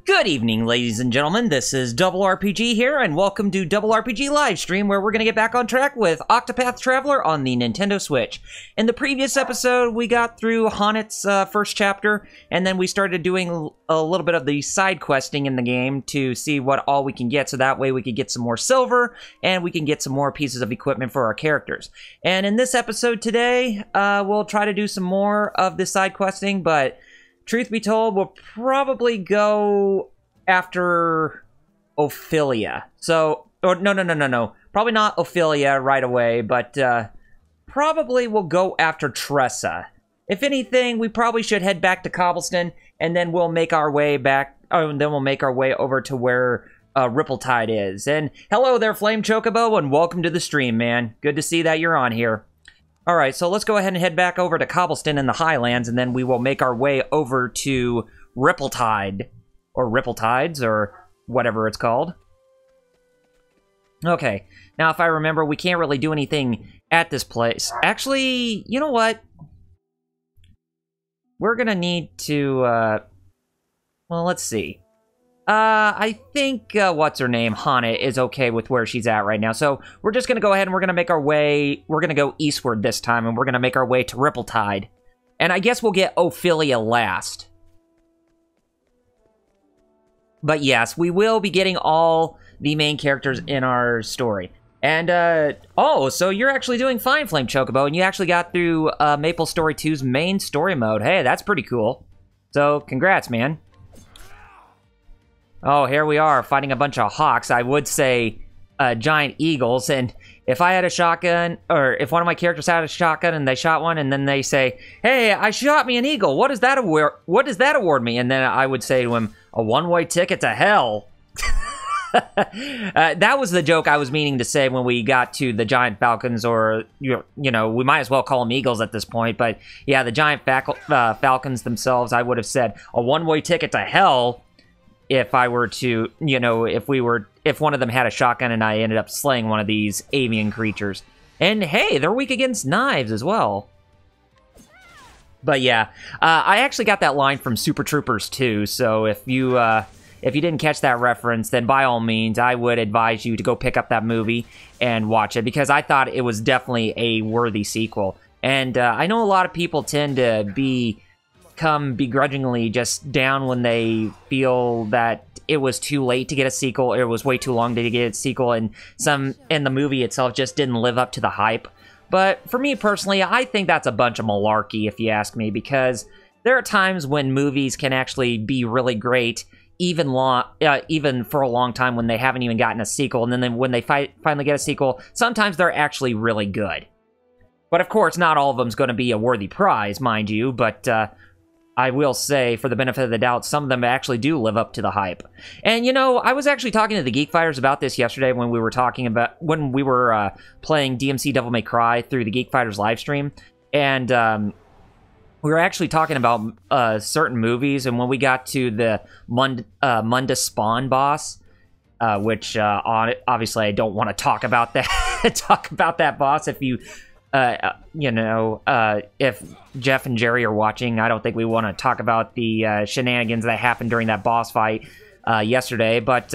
Good evening, ladies and gentlemen. This is RPG here, and welcome to RPG Livestream, where we're going to get back on track with Octopath Traveler on the Nintendo Switch. In the previous episode, we got through Honnet's first chapter, and then we started doing a little bit of the side questing in the game to see what all we can get, so that way we could get some more silver, and we can get some more pieces of equipment for our characters. And in this episode today, we'll try to do some more of the side questing, but truth be told, we'll probably go after Ophelia. So, or no. Probably not Ophelia right away, but probably we'll go after Tressa. If anything, we probably should head back to Cobblestone, and then we'll make our way back, and then we'll make our way over to where Rippletide is. And hello there, Flame Chocobo, and welcome to the stream, man. Good to see that you're on here. Alright, so let's go ahead and head back over to Cobblestone in the Highlands, and then we will make our way over to Rippletide. Or Rippletides, or whatever it's called. Okay, now if I remember, we can't really do anything at this place. Actually, you know what? We're gonna need to, well, let's see. I think, what's her name, Honnet, is okay with where she's at right now. So, we're just gonna go ahead and we're gonna make our way, we're gonna go eastward this time, and we're gonna make our way to Rippletide. And I guess we'll get Ophelia last. But yes, we will be getting all the main characters in our story. And, oh, so you're actually doing fine, Flame Chocobo, and you actually got through Maple Story 2's main story mode. Hey, that's pretty cool. So, congrats, man. Oh, here we are, fighting a bunch of hawks. I would say giant eagles, and if I had a shotgun, or if one of my characters had a shotgun and they shot one, and then they say, "Hey, I shot me an eagle. What does that award me?" And then I would say to him, "A one-way ticket to hell." That was the joke I was meaning to say when we got to the giant falcons, or you know, we might as well call them eagles at this point. But yeah, the giant falcons themselves, I would have said a one-way ticket to hell. If I were to, you know, if one of them had a shotgun and I ended up slaying one of these avian creatures. And hey, they're weak against knives as well. But yeah, I actually got that line from Super Troopers 2, so if you didn't catch that reference, then by all means, I would advise you to go pick up that movie and watch it, because I thought it was definitely a worthy sequel. And I know a lot of people tend to become begrudgingly just down when they feel that it was too late to get a sequel, or it was way too long to get a sequel, and the movie itself just didn't live up to the hype. But for me personally, I think that's a bunch of malarkey, if you ask me, because there are times when movies can actually be really great, even for a long time, when they haven't even gotten a sequel, and then when they finally get a sequel, sometimes they're actually really good. But of course, not all of them's going to be a worthy prize, mind you, but I will say, for the benefit of the doubt, some of them actually do live up to the hype. And, you know, I was actually talking to the Geek Fighters about this yesterday when we were playing DMC Devil May Cry through the Geek Fighters livestream. And we were actually talking about certain movies, and when we got to the Munda Spawn boss, which obviously I don't want to talk about that boss. If you you know, if Jeff and Jerry are watching, I don't think we want to talk about the shenanigans that happened during that boss fight yesterday. But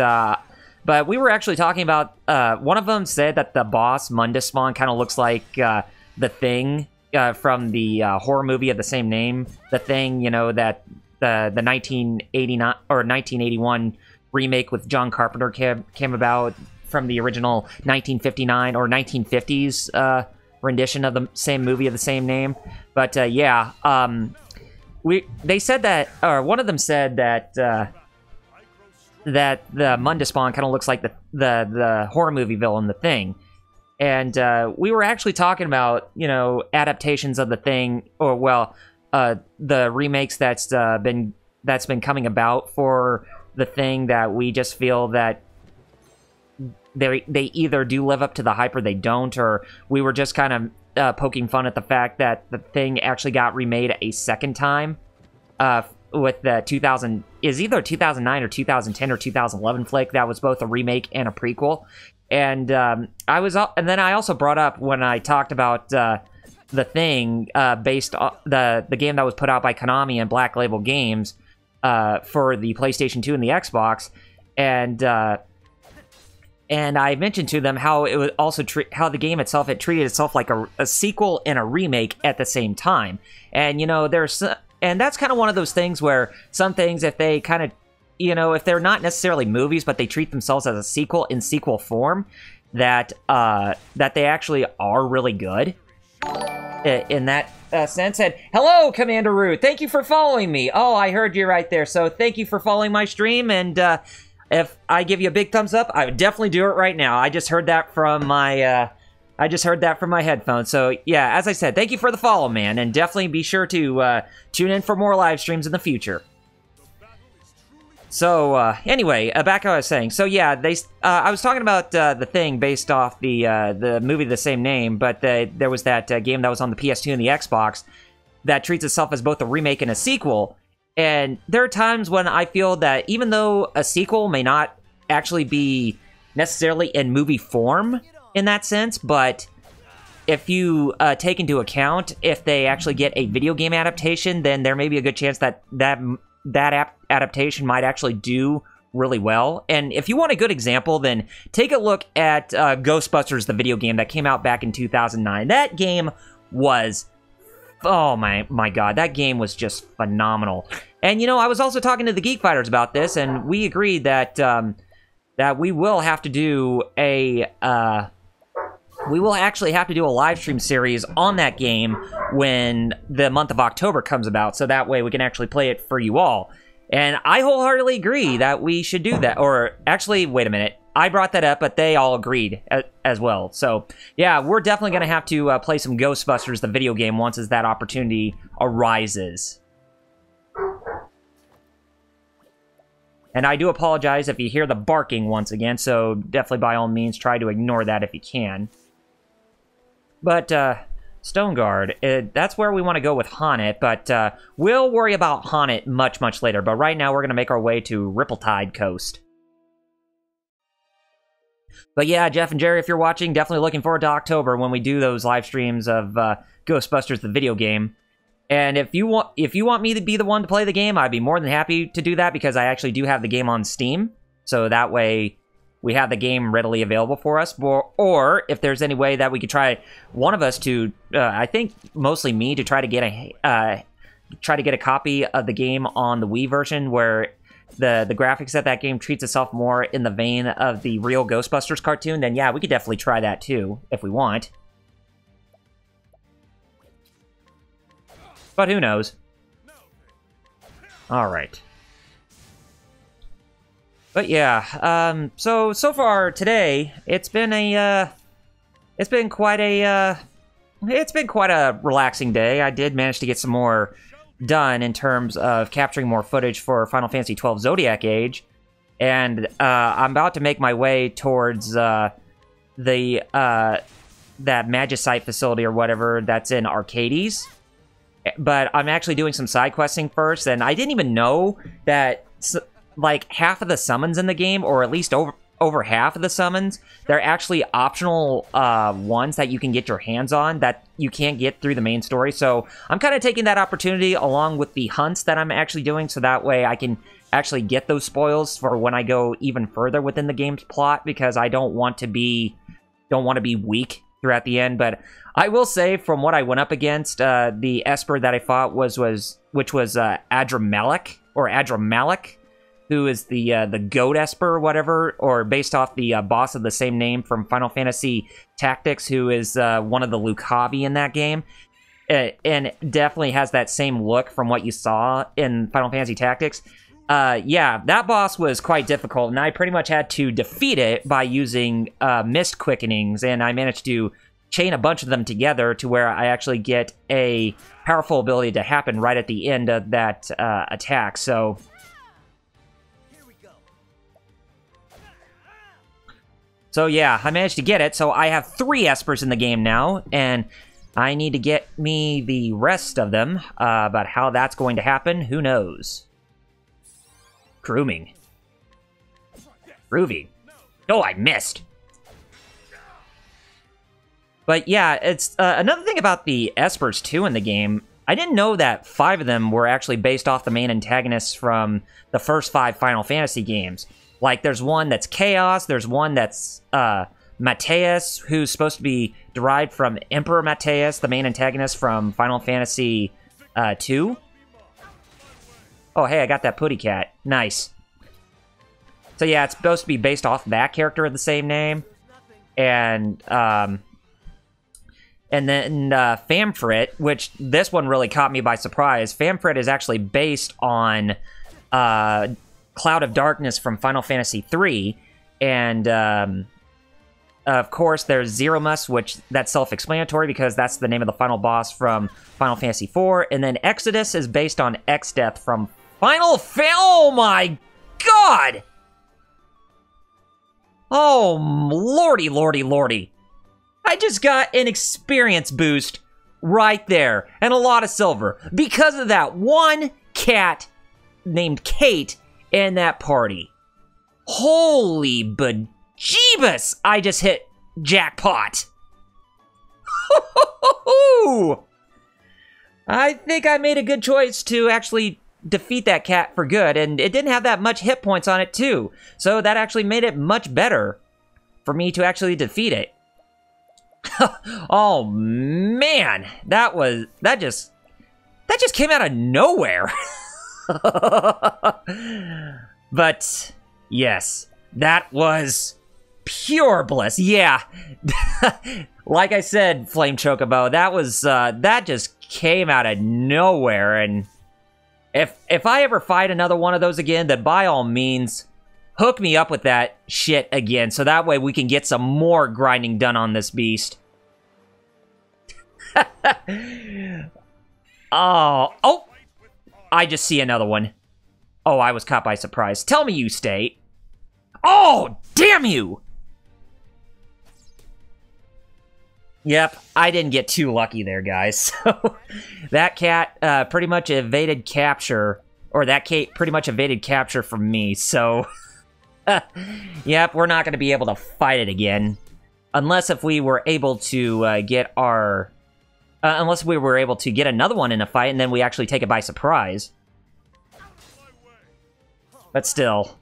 we were actually talking about, one of them said that the boss, Munda Spawn, kind of looks like The Thing from the horror movie of the same name. The Thing, you know, that the 1989 or 1981 remake with John Carpenter came about from the original 1959 or 1950s rendition of the same movie of the same name. But yeah, they said that, or one of them said that that the Munda Spawn kind of looks like the horror movie villain, The Thing. And we were actually talking about, you know, adaptations of The Thing, or well, the remakes that's been coming about for The Thing, that we just feel that they either do live up to the hype or they don't. Or we were just kind of poking fun at the fact that The Thing actually got remade a second time with the either 2009 or 2010 or 2011 flick that was both a remake and a prequel. And then I also brought up, when I talked about The Thing, based on the game that was put out by Konami and Black Label Games for the PlayStation 2 and the Xbox, and I mentioned to them how it was also how the game itself, it treated itself like a sequel and a remake at the same time. And, you know, and that's kind of one of those things where some things, if they kind of, you know, if they're not necessarily movies, but they treat themselves as a sequel in sequel form, that they actually are really good in that sense. And hello, Commander Root. Thank you for following me. Oh, I heard you right there. So thank you for following my stream. And if I give you a big thumbs up, I would definitely do it right now. I just heard that from my headphones. So yeah, as I said, thank you for the follow, man, and definitely be sure to tune in for more live streams in the future. So anyway, back to what I was saying. So yeah, I was talking about The Thing based off the movie of the same name, but there was that game that was on the PS2 and the Xbox that treats itself as both a remake and a sequel. And there are times when I feel that even though a sequel may not actually be necessarily in movie form in that sense, but if you take into account if they actually get a video game adaptation, then there may be a good chance that adaptation might actually do really well. And if you want a good example, then take a look at Ghostbusters, the video game that came out back in 2009. That game was... oh my god, that game was just phenomenal. And, you know, I was also talking to the Geek Fighters about this, and we agreed that that we will have to do a we will actually have to do a live stream series on that game when the month of October comes about, so that way we can actually play it for you all. And I wholeheartedly agree that we should do that. Or actually, wait a minute. I brought that up, but they all agreed as well. So, yeah, we're definitely going to have to play some Ghostbusters, the video game, once as that opportunity arises. And I do apologize if you hear the barking once again, so definitely by all means try to ignore that if you can. But, Stoneguard, that's where we want to go with Haunted, but we'll worry about Haunted much, much later. But right now we're going to make our way to Rippletide Coast. But yeah, Jeff and Jerry, if you're watching, definitely looking forward to October when we do those live streams of Ghostbusters, the video game. And if you want me to be the one to play the game, I'd be more than happy to do that because I actually do have the game on Steam. So that way we have the game readily available for us. Or if there's any way that we could try one of us to, I think mostly me, to try to get a copy of the game on the Wii version where the graphics of that game treats itself more in the vein of the real Ghostbusters cartoon, then yeah, we could definitely try that too, if we want. But who knows? Alright. But yeah, so far today, it's been quite a relaxing day. I did manage to get some more done in terms of capturing more footage for Final Fantasy XII Zodiac Age, and I'm about to make my way towards that Magicite facility or whatever that's in Arcades. But I'm actually doing some side questing first, and I didn't even know that like half of the summons in the game, or at least over half of the summons, they're actually optional ones that you can get your hands on that you can't get through the main story. So I'm kind of taking that opportunity along with the hunts that I'm actually doing, so that way I can actually get those spoils for when I go even further within the game's plot, because I don't want to be weak throughout the end. But I will say, from what I went up against, the Esper that I fought which was Adramalik, who is the Goat Esper or whatever, or based off the boss of the same name from Final Fantasy Tactics, who is one of the Lucavi in that game, and definitely has that same look from what you saw in Final Fantasy Tactics. Yeah, that boss was quite difficult, and I pretty much had to defeat it by using Mist Quickenings, and I managed to chain a bunch of them together to where I actually get a powerful ability to happen right at the end of that attack. So yeah, I managed to get it. So I have 3 Espers in the game now, and I need to get me the rest of them. But how that's going to happen, who knows? Grooming. Groovy. Oh, I missed. But yeah, it's another thing about the espers too in the game. I didn't know that 5 of them were actually based off the main antagonists from the first 5 Final Fantasy games. Like, there's one that's Chaos, there's one that's Mateus, who's supposed to be derived from Emperor Mateus, the main antagonist from Final Fantasy 2. Oh, hey, I got that putty cat. Nice. So yeah, it's supposed to be based off that character of the same name. And then Famfrit, which this one really caught me by surprise. Famfrit is actually based on Cloud of Darkness from Final Fantasy 3. And of course, there's Zeromus, which that's self-explanatory because that's the name of the final boss from Final Fantasy 4. And then Exodus is based on Exdeath from Oh my god! Oh, lordy, lordy, lordy. I just got an experience boost right there, and a lot of silver, because of that one cat named Kate in that party. Holy bejeebus! I just hit jackpot. I think I made a good choice to actually defeat that cat for good, and it didn't have that much hit points on it too, so that actually made it much better for me to actually defeat it. Oh man, that just came out of nowhere. But yes, that was pure bliss. Yeah. Like I said, Flame Chocobo, that just came out of nowhere. And if I ever fight another one of those again, then by all means, hook me up with that shit again, so that way we can get some more grinding done on this beast. Oh, I just see another one. Oh, I was caught by surprise. Tell me you stay. Oh, damn you! Yep, I didn't get too lucky there, guys. So, that cat pretty much evaded capture, or that Kate pretty much evaded capture from me, so... Yep, we're not going to be able to fight it again. Unless if we were able to get our... unless we were able to get another one in a fight, and then we actually take it by surprise. But still...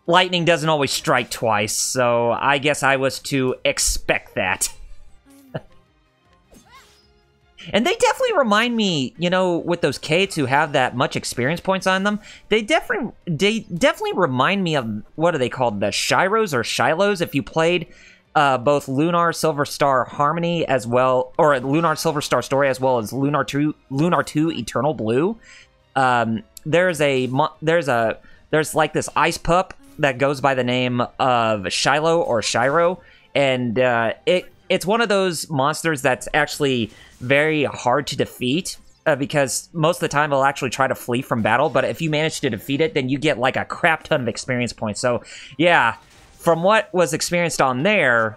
lightning doesn't always strike twice, so I guess I was to expect that. And they definitely remind me, you know, with those Kates who have that much experience points on them, they definitely remind me of, what are they called, the Shiros or Shilos, if you played both Lunar Silver Star Harmony as well, or Lunar Silver Star Story as well as Lunar 2 Eternal Blue. There's like this ice pup that goes by the name of Shiloh or Shiro, and it's one of those monsters that's actually very hard to defeat, because most of the time it'll actually try to flee from battle, but if you manage to defeat it, then you get like a crap ton of experience points. So yeah, from what was experienced on there,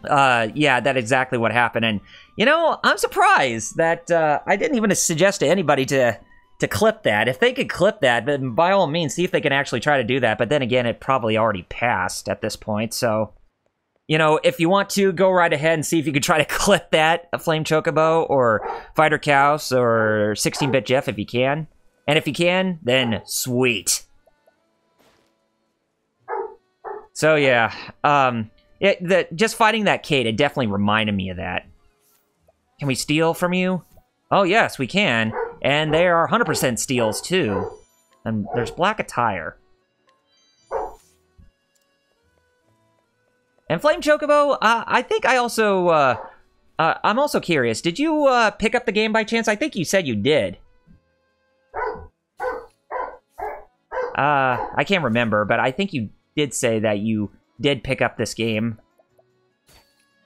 yeah, that's exactly what happened. And you know, I'm surprised that I didn't even suggest to anybody to clip that. If they could clip that, then by all means, see if they can actually try to do that. But then again, it probably already passed at this point, so... you know, if you want to, go right ahead and see if you can try to clip that, a Flame Chocobo, or Fighter Cows, or 16-Bit Jeff if you can. And if you can, then sweet. So yeah, just fighting that Kate, it definitely reminded me of that. Can we steal from you? Oh yes, we can. And they are 100% steals too. And there's black attire. And Flame Chocobo, I think I also, I'm also curious. Did you, pick up the game by chance? I think you said you did. I can't remember, but I think you did say that you did pick up this game.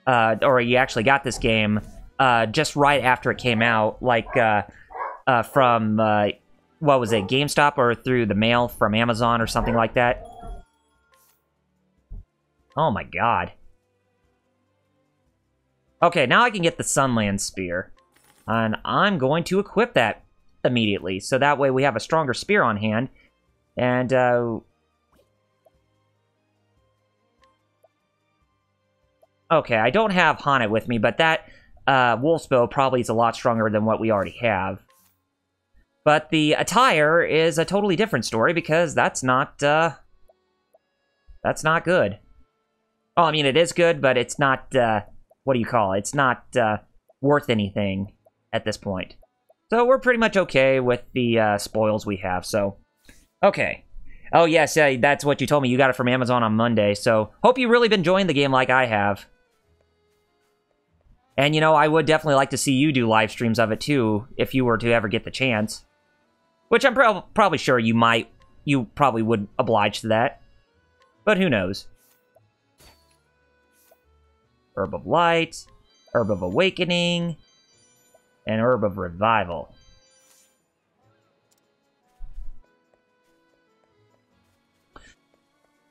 Or you actually got this game, just right after it came out, like, from, what was it, GameStop or through the mail from Amazon or something like that? Oh my god. Okay, now I can get the Sunland Spear. And I'm going to equip that immediately, so that way we have a stronger spear on hand. And, Okay, I don't have Haunted with me, but that Wolf's Bow probably is a lot stronger than what we already have. But the attire is a totally different story because that's not good. Oh, I mean, it is good, but it's not, what do you call it? It's not worth anything at this point. So we're pretty much okay with the spoils we have, so... Okay. Oh, yes, that's what you told me. You got it from Amazon on Monday, so hope you've really been enjoying the game like I have. And, you know, I would definitely like to see you do live streams of it, too, if you were to ever get the chance. Which I'm probably sure you probably would oblige to that. But who knows? Herb of Light, Herb of Awakening, and Herb of Revival.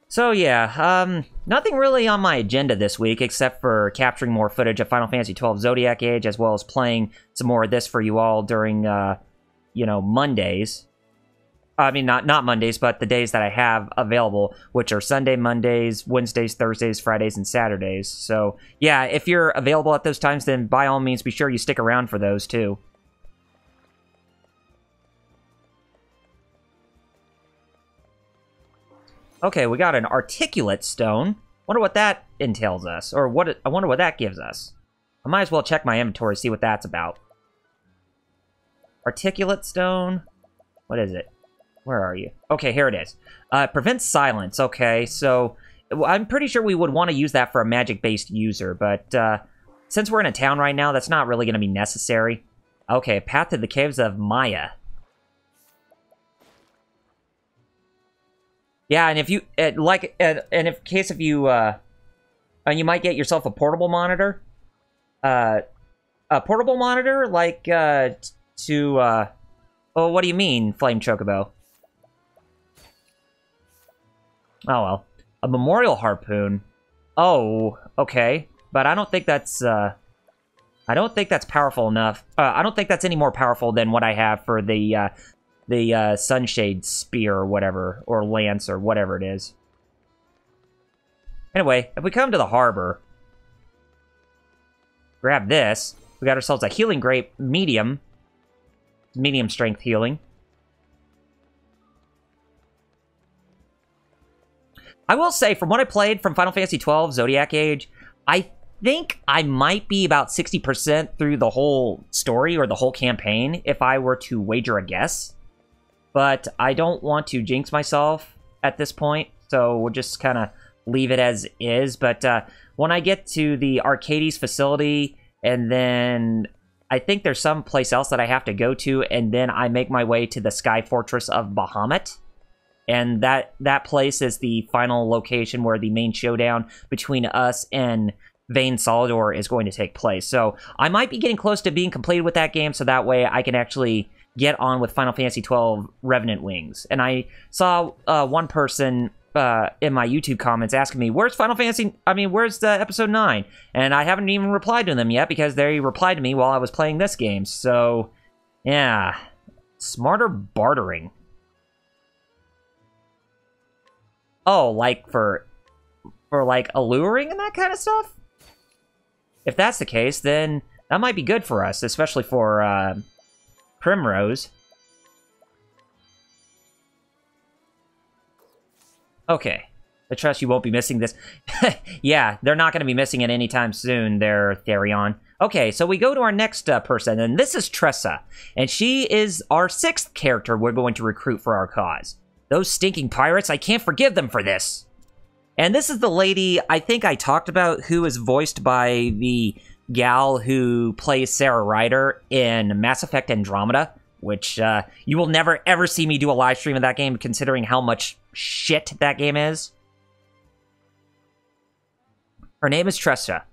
So yeah, nothing really on my agenda this week except for capturing more footage of Final Fantasy XII Zodiac Age, as well as playing some more of this for you all during, you know, Mondays. I mean, not Mondays, but the days that I have available, which are Sunday, Mondays, Wednesdays, Thursdays, Fridays, and Saturdays. So yeah, if you're available at those times, then by all means, be sure you stick around for those too. Okay, we got an articulate stone. Wonder what that entails us, or I wonder what that gives us. I might as well check my inventory, see what that's about. Articulate stone. What is it? Where are you? Okay, here it is. Prevents silence. Okay, so I'm pretty sure we would want to use that for a magic-based user, but since we're in a town right now, that's not really going to be necessary. Okay, Path to the Caves of Maya. Yeah, and if you and in case if you you might get yourself a portable monitor. A portable monitor, like oh, what do you mean, Flame Chocobo? Oh well, a memorial harpoon. Oh, okay, but I don't think that's powerful enough. I don't think that's any more powerful than what I have for the Sunshade Spear or whatever, or Lance or whatever it is. Anyway, if we come to the harbor, grab this. We got ourselves a healing grape, medium strength healing. I will say, from what I played from Final Fantasy XII Zodiac Age, I think I might be about 60% through the whole story or the whole campaign if I were to wager a guess. But I don't want to jinx myself at this point, so we'll just kind of leave it as is. But when I get to the Arcades facility, and then I think there's some place else that I have to go to, and then I make my way to the Sky Fortress of Bahamut. And that place is the final location where the main showdown between us and Vayne Solidor is going to take place. So I might be getting close to being completed with that game, so that way I can actually get on with Final Fantasy XII Revenant Wings. And I saw one person in my YouTube comments asking me, where's the episode 9? And I haven't even replied to them yet because they replied to me while I was playing this game. So, yeah. Smarter bartering. Oh, like for like alluring and that kind of stuff? If that's the case, then that might be good for us, especially for Primrose. Okay. I trust you won't be missing this. Yeah, they're not going to be missing it anytime soon there, Therion. Okay, so we go to our next person, and this is Tressa. And she is our 6th character we're going to recruit for our cause. Those stinking pirates, I can't forgive them for this. And this is the lady I think I talked about, who is voiced by the gal who plays Sarah Ryder in Mass Effect Andromeda, which you will never ever see me do a live stream of that game, considering how much shit that game is. Her name is Tressa,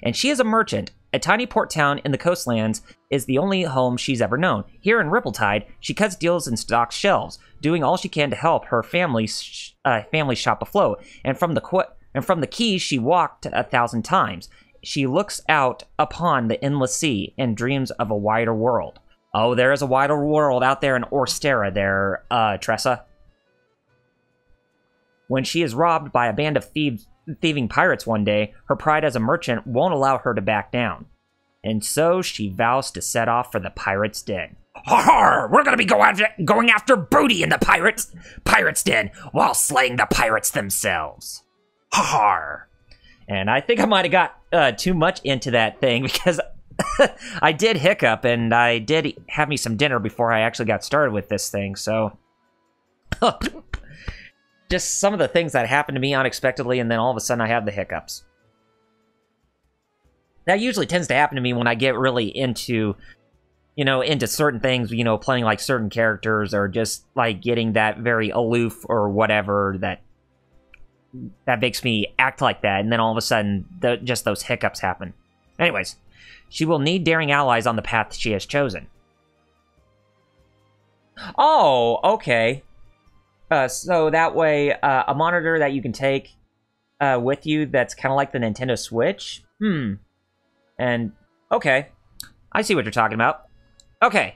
and she is a merchant. A tiny port town in the coastlands is the only home she's ever known. Here in Rippletide, she cuts deals and stocks shelves, doing all she can to help her family shop afloat. And from the quays she walked 1,000 times. She looks out upon the endless sea and dreams of a wider world. Oh, there is a wider world out there in Orstera there, Tressa. When she is robbed by a band of thieving pirates one day, her pride as a merchant won't allow her to back down. And so she vows to set off for the pirate's den. Har! We're gonna be going after booty in the pirate's den while slaying the pirates themselves. Har! And I think I might have got too much into that thing because I did hiccup and I did have me some dinner before I actually got started with this thing, so... Just some of the things that happened to me unexpectedly, and then all of a sudden I have the hiccups. That usually tends to happen to me when I get really into, you know, into certain things, you know, playing like certain characters, or just like getting that very aloof or whatever that makes me act like that, and then all of a sudden, just those hiccups happen. Anyways, she will need daring allies on the path she has chosen. Oh, okay. So that way, a monitor that you can take with you that's kind of like the Nintendo Switch? And, okay. I see what you're talking about. Okay.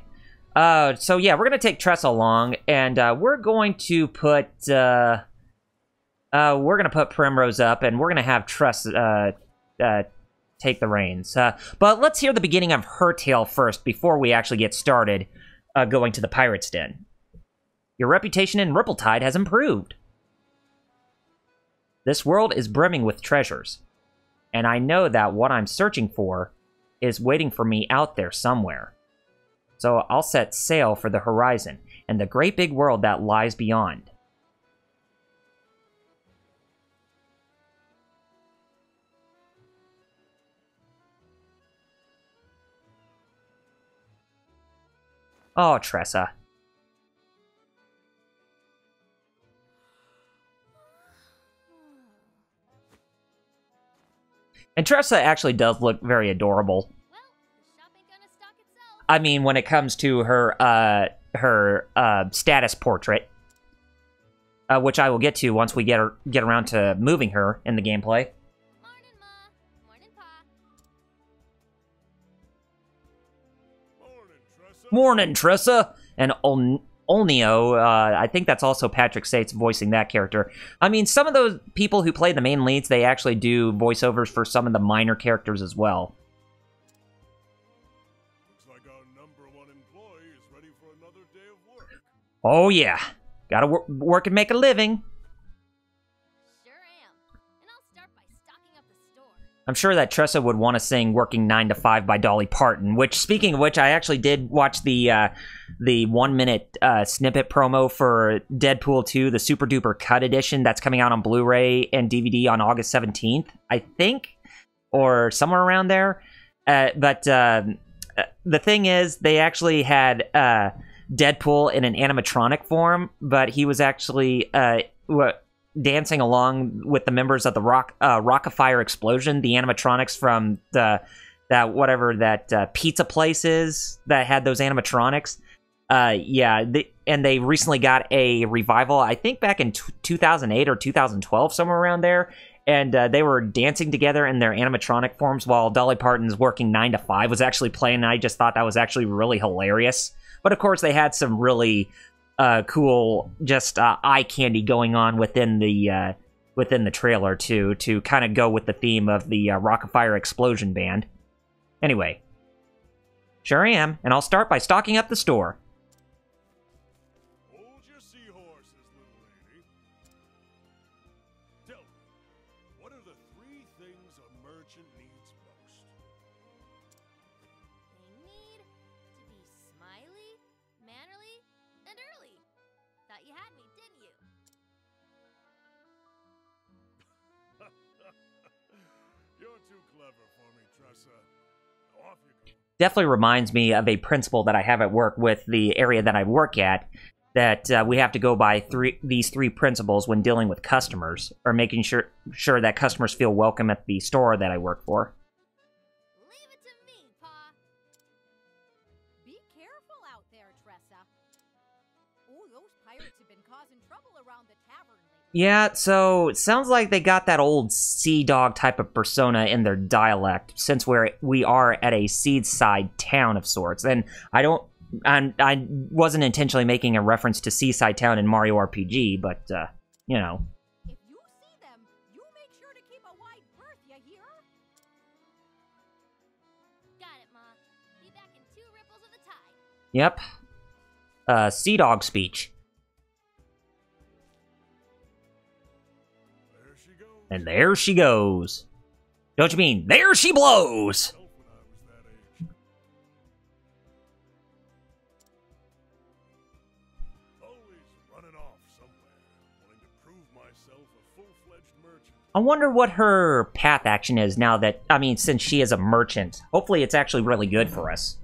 So yeah, we're going to take Tressa along, and we're going to put Primrose up, and we're going to have Tressa take the reins. But let's hear the beginning of her tale first before we actually get started going to the Pirate's Den. Your reputation in Ripple-Tide has improved. This world is brimming with treasures, and I know that what I'm searching for is waiting for me out there somewhere. So I'll set sail for the horizon and the great big world that lies beyond. Oh, Tressa. And Tressa actually does look very adorable. Well, the shop ain't gonna stock itself. I mean, when it comes to her status portrait, which I will get to once we get around to moving her in the gameplay. Morning, Ma. Morning, Pa. Morning, Tressa. And Olneo, I think that's also Patrick Sates voicing that character. I mean, some of those people who play the main leads, they actually do voiceovers for some of the minor characters as well. Looks like our #1 employee is ready for another day of work. Oh yeah, gotta work and make a living. Sure am. And I'll start by stocking up the store. I'm sure that Tressa would want to sing Working 9 to 5 by Dolly Parton, which, speaking of which, I actually did watch the 1-minute snippet promo for Deadpool 2, the Super Duper Cut Edition that's coming out on Blu-ray and DVD on August 17th, I think, or somewhere around there. But the thing is, they actually had Deadpool in an animatronic form, but he was actually dancing along with the members of the Rock-afire Explosion, the animatronics from that pizza place is that had those animatronics. Yeah, they recently got a revival, I think back in 2008 or 2012, somewhere around there, and they were dancing together in their animatronic forms while Dolly Parton's Working 9 to 5 was actually playing, and I just thought that was actually really hilarious. But of course, they had some really cool, just eye candy going on within the trailer too, to kind of go with the theme of the Rock-afire Explosion band. Anyway, sure am, and I'll start by stocking up the store. Hold your seahorses, little lady. Tell me, what are the 3 things a merchant needs most? They need to be smiley, mannerly, and early. Thought you had me, didn't you? You're too clever for me, Tressa. Off you go. Definitely reminds me of a principle that I have at work with the area that I work at, that we have to go by these three principles when dealing with customers, or making sure that customers feel welcome at the store that I work for. Leave it to me, Pa. Be careful out there, Tressa. Oh, those pirates have been causing trouble around the tavern lately. Yeah, so it sounds like they got that old sea dog type of persona in their dialect, since we are at a seaside town of sorts. And I wasn't intentionally making a reference to Seaside Town in Mario RPG, but, you know. If you see them, you make sure to Yep. Sea dog speech. There she goes. And there she goes. Don't you mean, there she blows? When I was that age. Always running off somewhere, wanting to prove myself a full-fledged merchant. I wonder what her path action is now that, I mean, since she is a merchant. Hopefully it's actually really good for us.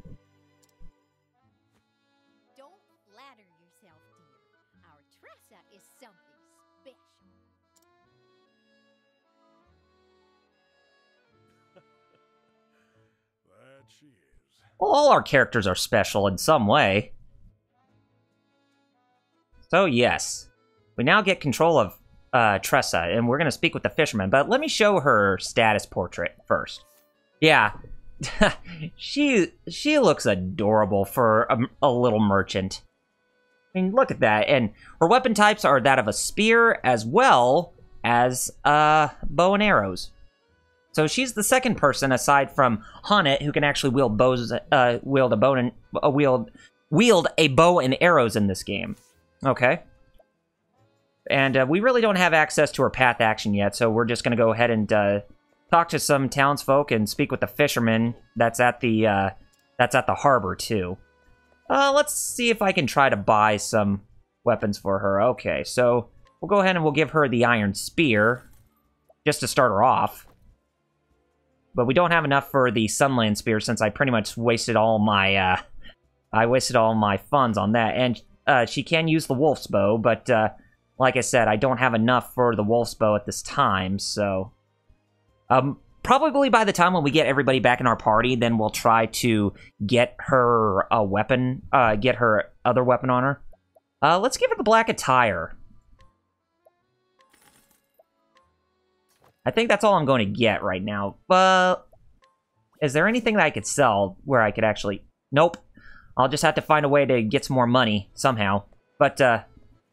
Don't flatter yourself, dear. Our Tressa is something special. That she is. Well, all our characters are special in some way. So, yes. We now get control of Tressa, and we're going to speak with the fisherman. But let me show her status portrait first. Yeah. she looks adorable for a little merchant. I mean, look at that. And her weapon types are that of a spear as well as bow and arrows. So she's the second person aside from Honnet who can actually wield bows, wield a bow and arrows in this game. Okay. And we really don't have access to her path action yet, so we're just going to go ahead and talk to some townsfolk and speak with the fisherman that's at the harbor too. Let's see if I can try to buy some weapons for her. Okay, so we'll go ahead and we'll give her the iron spear just to start her off. But we don't have enough for the Sunland Spear since I pretty much wasted all my funds on that. And she can use the Wolf's Bow, but like I said, I don't have enough for the Wolf's Bow at this time, so... probably by the time when we get everybody back in our party, then we'll try to get her a weapon, get her other weapon on her. Let's give her the black attire. I think that's all I'm going to get right now. But is there anything that I could sell where I could actually... Nope. I'll just have to find a way to get some more money somehow. But,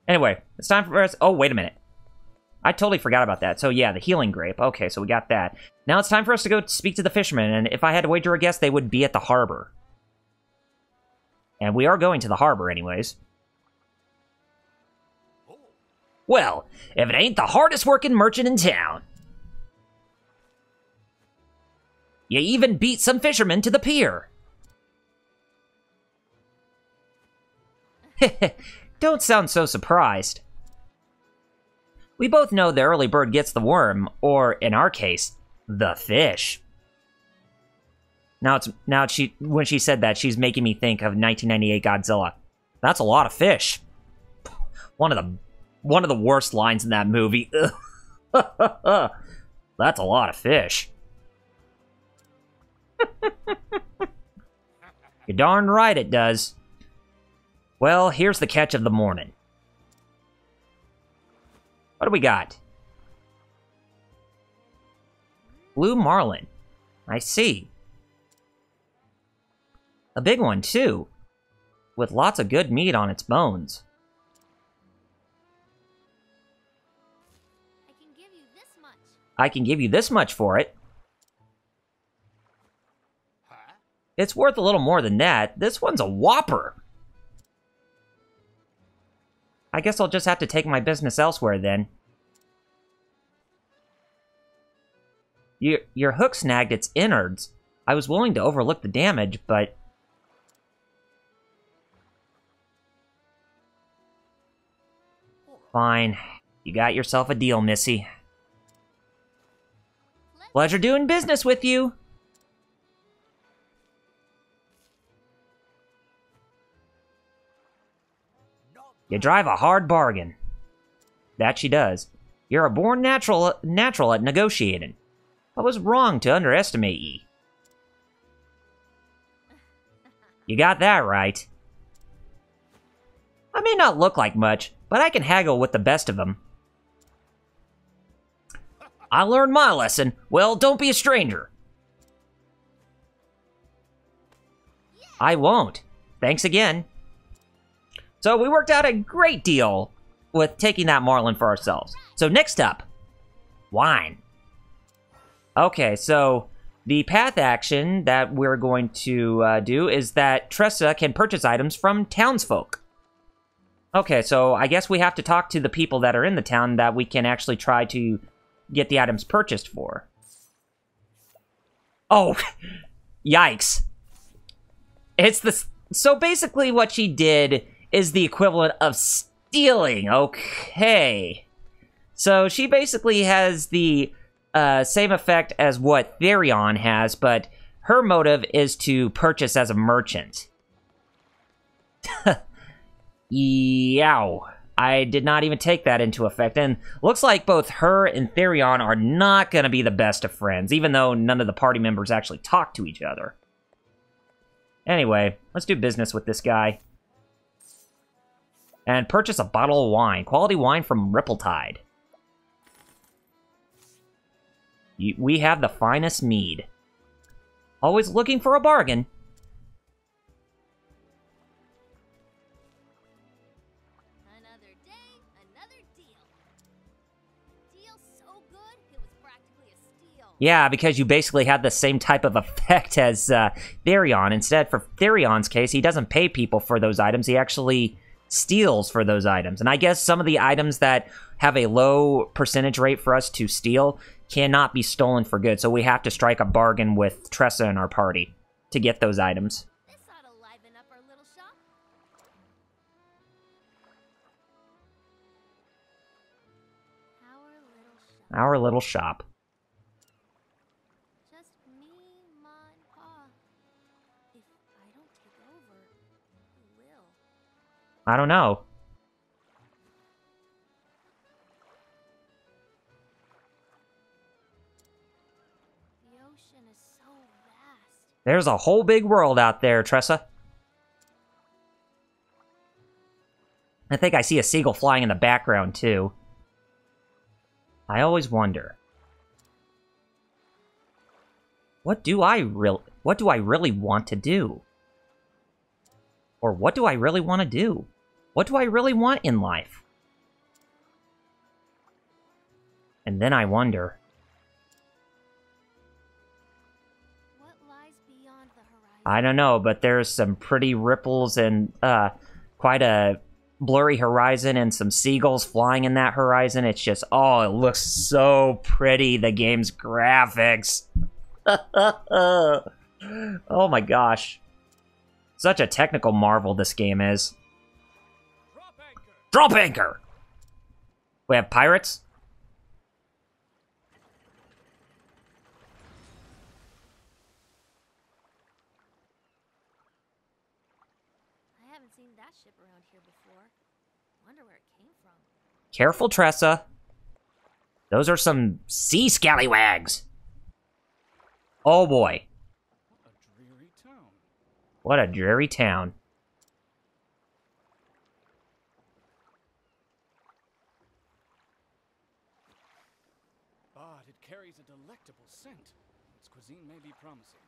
anyway, it's time for us... Oh, wait a minute. I totally forgot about that. So, yeah, the healing grape. Okay, so we got that. Now it's time for us to go speak to the fishermen, and if I had to wager a guess, they would be at the harbor. And we are going to the harbor anyways. Well, if it ain't the hardest working merchant in town. You even beat some fishermen to the pier. Don't sound so surprised. We both know the early bird gets the worm, or in our case, the fish. When she said that, she's making me think of 1998 Godzilla. That's a lot of fish. One of the worst lines in that movie. That's a lot of fish. You're darn right it does. Well, here's the catch of the morning. What do we got? Blue marlin. I see. A big one, too. With lots of good meat on its bones. I can give you this much. I can give you this much for it. It's worth a little more than that. This one's a whopper. I guess I'll just have to take my business elsewhere then. Your hook snagged its innards. I was willing to overlook the damage, but... Fine. You got yourself a deal, Missy. Pleasure doing business with you. You drive a hard bargain. That she does. You're a born natural at negotiating. I was wrong to underestimate ye. You got that right. I may not look like much, but I can haggle with the best of them. I learned my lesson. Well, don't be a stranger. I won't. Thanks again. So we worked out a great deal with taking that marlin for ourselves. So next up, wine. Okay, so the path action that we're going to do is that Tressa can purchase items from townsfolk. Okay, so I guess we have to talk to the people that are in the town that we can actually try to get the items purchased for. Oh, yikes. It's the... So basically what she did is the equivalent of stealing. Okay. So she basically has the same effect as what Therion has, but her motive is to purchase as a merchant. Yow. I did not even take that into effect, and looks like both her and Therion are not going to be the best of friends, even though none of the party members actually talk to each other. Anyway, let's do business with this guy. And purchase a bottle of wine. Quality wine from Rippletide. We have the finest mead. Always looking for a bargain. Another day, another deal. Deal so good, it was practically a steal. Yeah, because you basically had the same type of effect as Therion. Instead, for Therion's case, he doesn't pay people for those items. He actually steals for those items. And I guess some of the items that have a low percentage rate for us to steal cannot be stolen for good. So we have to strike a bargain with Tressa in our party to get those items. This ought to liven up our little shop. Our little shop. Just me, Ma, and Pa. If I don't take over, who will? I don't know. The ocean is so vast. There's a whole big world out there, Tressa. I think I see a seagull flying in the background, too. I always wonder. What do I really want to do? Or what do I really want to do? What do I really want in life? And then I wonder. What lies beyond the horizon? I don't know, but there's some pretty ripples and quite a blurry horizon and some seagulls flying in that horizon. It's just, oh, it looks so pretty, the game's graphics. Oh my gosh. Such a technical marvel this game is. Drop anchor! Drop anchor! We have pirates? I haven't seen that ship around here before. Wonder where it came from. Careful, Tressa. Those are some sea scallywags. Oh boy. A dreary town. What a dreary town. But it carries a delectable scent. Its cuisine may be promising.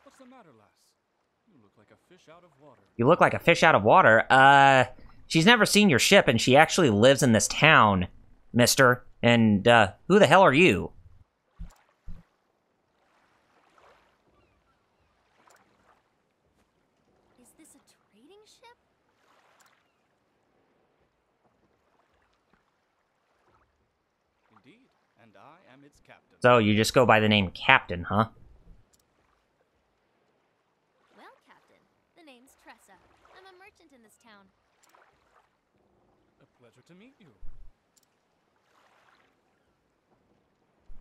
What's the matter, lass? You look like a fish out of water. You look like a fish out of water. She's never seen your ship, and she actually lives in this town, mister. And, who the hell are you? Is this a trading ship? Indeed, and I am its captain. So, you just go by the name Captain, huh? Well, Captain, the name's Tressa. I'm a merchant in this town. A pleasure to meet you.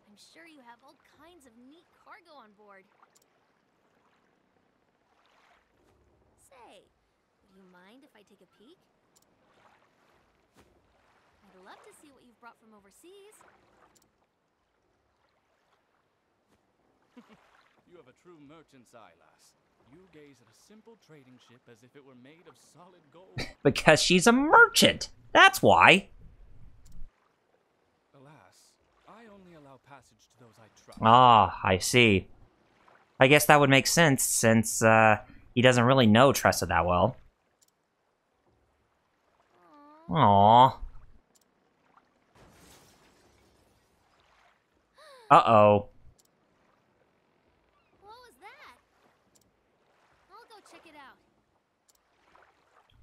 I'm sure you have all kinds of neat cargo on board. Say, would you mind if I take a peek? I'd love to see what you've brought from overseas. You have a true merchant's eye, lass. You gaze at a simple trading ship as if it were made of solid gold. Because she's a merchant. That's why. Alas, I only allow passage to those I trust. Ah, I see. I guess that would make sense, since, he doesn't really know Tressa that well. Aww. Aww. Uh-oh. What was that? I'll go check it out.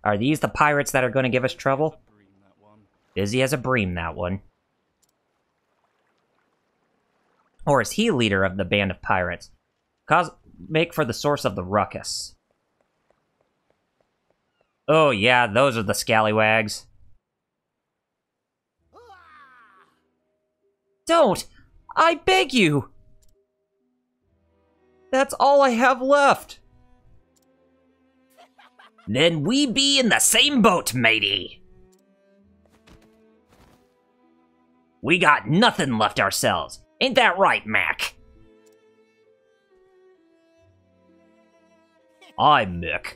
Are these the pirates that are going to give us trouble? Bream, that one. Busy as a bream, that one. Or is he leader of the band of pirates? Make for the source of the ruckus. Oh yeah, those are the scallywags. Don't! I beg you! That's all I have left. Then we be in the same boat, matey. We got nothing left ourselves. Ain't that right, Mac? Aye, Mick.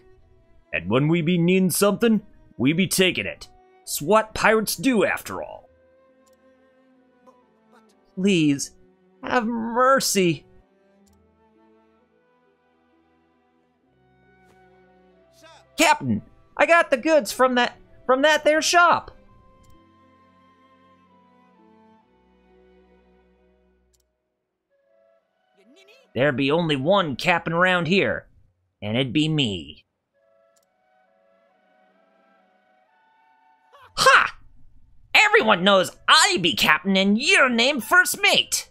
And when we be needin' something, we be taking it. It's what pirates do, after all. Please, have mercy. Captain, I got the goods from that there shop. There be only one captain around here, and it'd be me. Ha! Everyone knows I be captain and you're named first mate.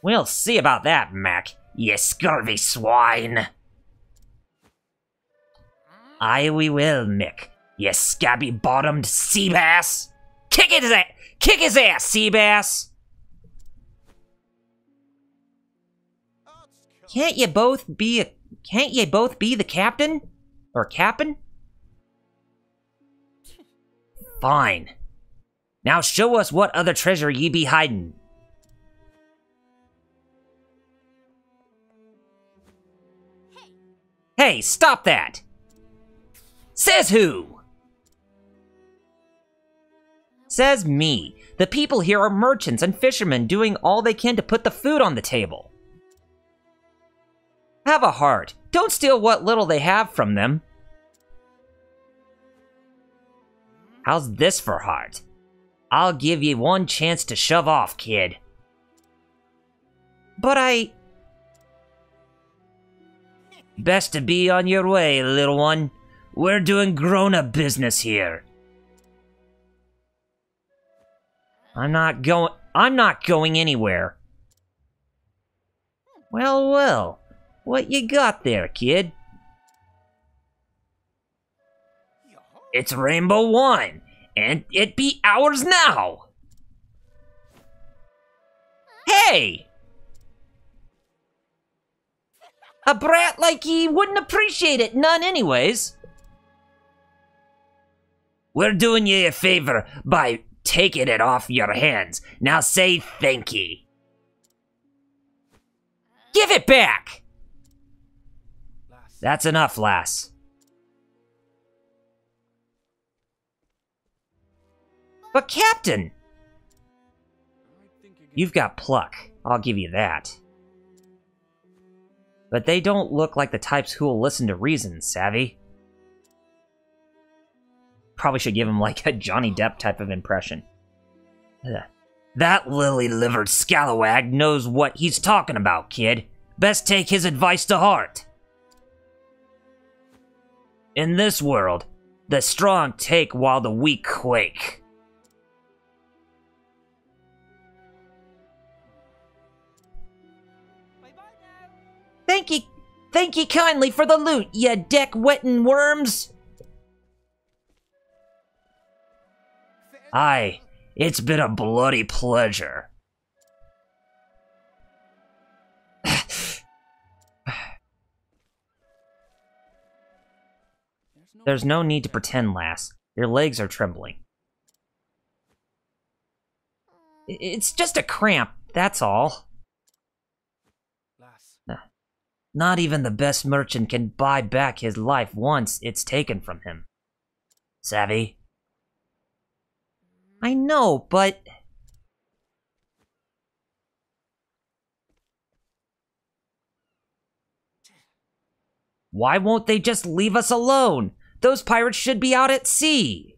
We'll see about that, Mac, you scurvy swine. Aye, we will, Mick, you scabby-bottomed sea bass. Kick his ass, sea bass. Can't you both be the captain? Or cap'n? Fine. Now show us what other treasure ye be hiding. Hey, stop that! Says who? Says me. The people here are merchants and fishermen doing all they can to put the food on the table. Have a heart. Don't steal what little they have from them. How's this for heart? I'll give ye one chance to shove off, kid. But Best to be on your way, little one. We're doing grown-up business here. I'm not going anywhere. Well, well. What you got there, kid? It's rainbow wine, and it be ours now! Hey! A brat like ye wouldn't appreciate it none anyways. We're doing ye a favor by taking it off your hands. Now say thank ye. Give it back! That's enough, lass. But Captain! You've got pluck, I'll give you that. But they don't look like the types who'll listen to reason, savvy? Probably should give him like a Johnny Depp type of impression. Ugh. That lily-livered scalawag knows what he's talking about, kid. Best take his advice to heart. In this world, the strong take while the weak quake. Thank ye kindly for the loot, ye deck-wetting worms! Aye, it's been a bloody pleasure. There's no need to pretend, lass. Your legs are trembling. It's just a cramp, that's all. Not even the best merchant can buy back his life once it's taken from him. Savvy? I know, but... Why won't they just leave us alone? Those pirates should be out at sea.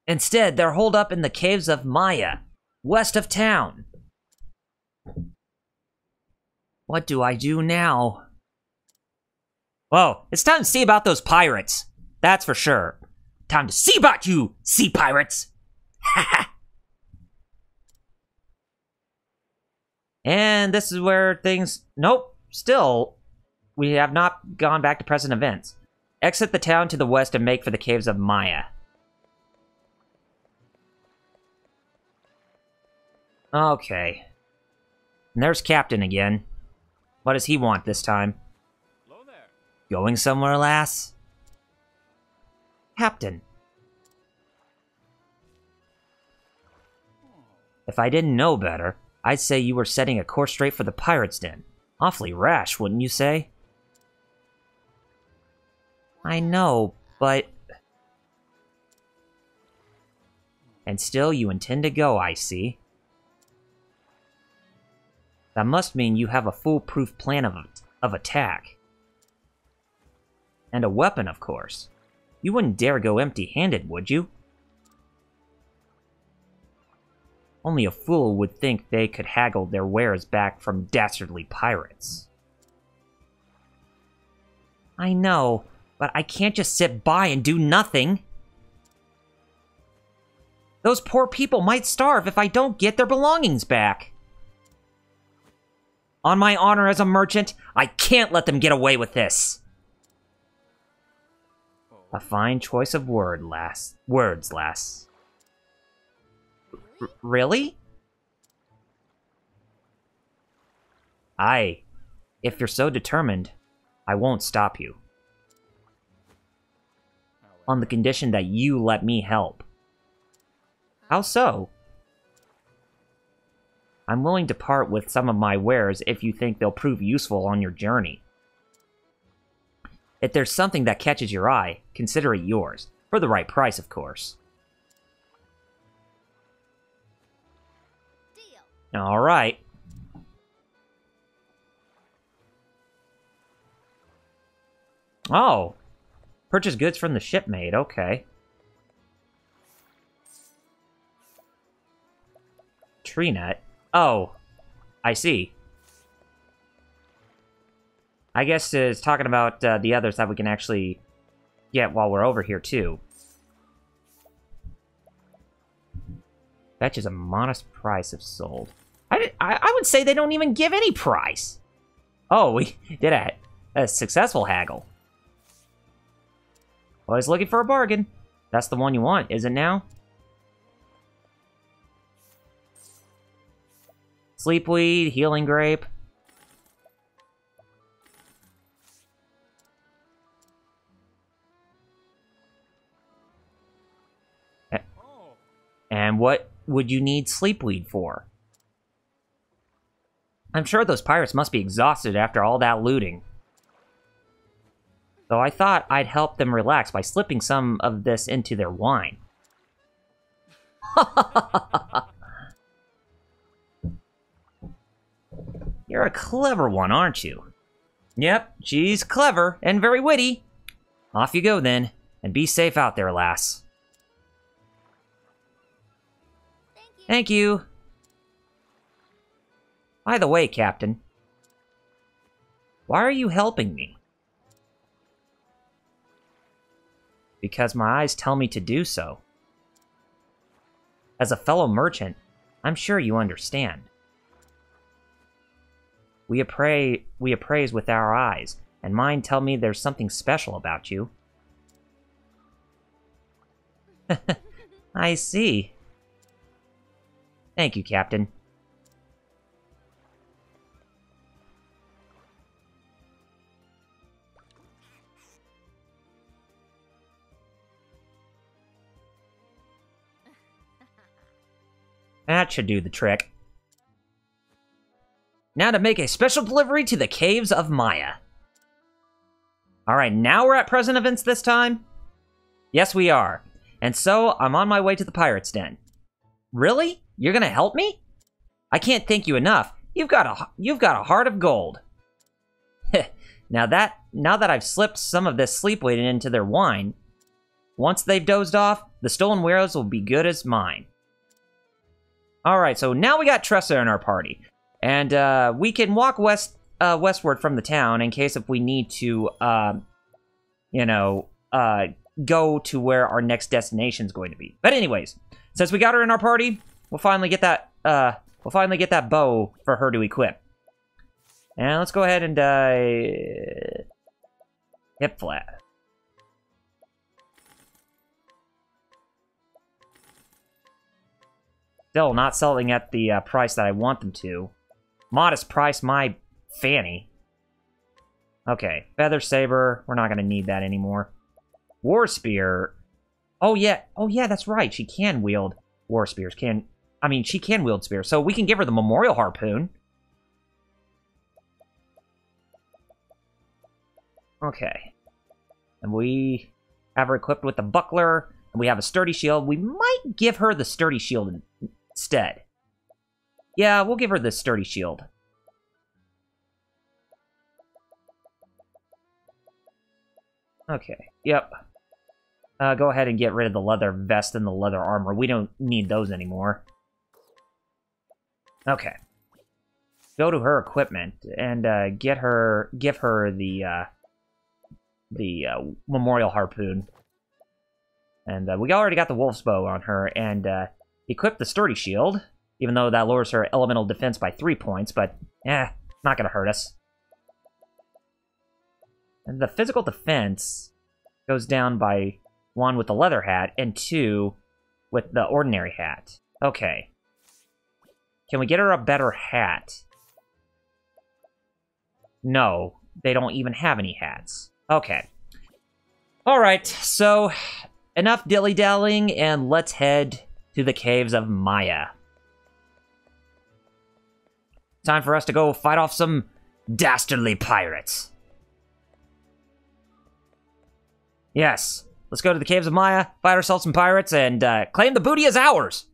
Instead, they're holed up in the caves of Maya, west of town. What do I do now? Whoa, it's time to see about those pirates. That's for sure. Time to see about you, sea pirates. And this is where things... Nope, still, we have not gone back to present events. Exit the town to the west and make for the caves of Maya. Okay. And there's Captain again. What does he want this time? Hello there. Going somewhere, lass? Captain. If I didn't know better, I'd say you were setting a course straight for the Pirates' Den. Awfully rash, wouldn't you say? I know, but... And still you intend to go, I see. That must mean you have a foolproof plan of attack. And a weapon, of course. You wouldn't dare go empty-handed, would you? Only a fool would think they could haggle their wares back from dastardly pirates. I know, but I can't just sit by and do nothing. Those poor people might starve if I don't get their belongings back. On my honor as a merchant, I can't let them get away with this. A fine choice of words, lass. Really? Aye. If you're so determined, I won't stop you. On the condition that you let me help. How so? I'm willing to part with some of my wares if you think they'll prove useful on your journey. If there's something that catches your eye, consider it yours. For the right price, of course. Deal. Alright. Oh. Purchase goods from the shipmate, okay. Tree net. Oh, I see. I guess it's talking about the others that we can actually get while we're over here, too. Fetches a modest price if sold. I would say they don't even give any price. Oh, we did a successful haggle. Always looking for a bargain. That's the one you want, is it now? Sleepweed, healing grape. And what would you need sleepweed for? I'm sure those pirates must be exhausted after all that looting. So I thought I'd help them relax by slipping some of this into their wine. You're a clever one, aren't you? Yep, she's clever and very witty. Off you go then, and be safe out there, lass. Thank you. By the way, Captain, why are you helping me? Because my eyes tell me to do so. As a fellow merchant, I'm sure you understand. We appraise with our eyes, and mine tell me there's something special about you. I see. Thank you, Captain. That should do the trick. Now to make a special delivery to the caves of Maya. Alright, now we're at present events this time? Yes, we are. And so, I'm on my way to the Pirates' Den. Really? You're gonna help me? I can't thank you enough. You've got a heart of gold. now that I've slipped some of this sleepweed into their wine, once they've dozed off, the stolen wares will be good as mine. Alright, so now we got Tressa in our party. And we can walk westward from the town in case if we need to, go to where our next destination is going to be. But anyways, since we got her in our party, we'll finally get that bow for her to equip. And let's go ahead and hip flat. Still not selling at the price that I want them to. Modest price, my fanny. Okay, Feather Saber. We're not going to need that anymore. War Spear. Oh yeah, that's right. She can wield War Spears. She can wield spears. So we can give her the Memorial Harpoon. Okay. And we have her equipped with the Buckler. And we have a Sturdy Shield. We might give her the Sturdy Shield instead. Yeah, we'll give her the Sturdy Shield. Okay, yep. Go ahead and get rid of the leather vest and the leather armor. We don't need those anymore. Okay. Go to her equipment and give her the Memorial Harpoon. And we already got the Wolf's Bow on her, and equip the Sturdy Shield, even though that lowers her elemental defense by 3 points, but not gonna hurt us. And the physical defense goes down by 1 with the leather hat, and 2 with the ordinary hat. Okay. Can we get her a better hat? No, they don't even have any hats. Okay. Alright, so enough dilly-dallying, and let's head to the Caves of Maya. Time for us to go fight off some dastardly pirates. Yes, let's go to the Caves of Maya, fight ourselves some pirates, and claim the booty as ours!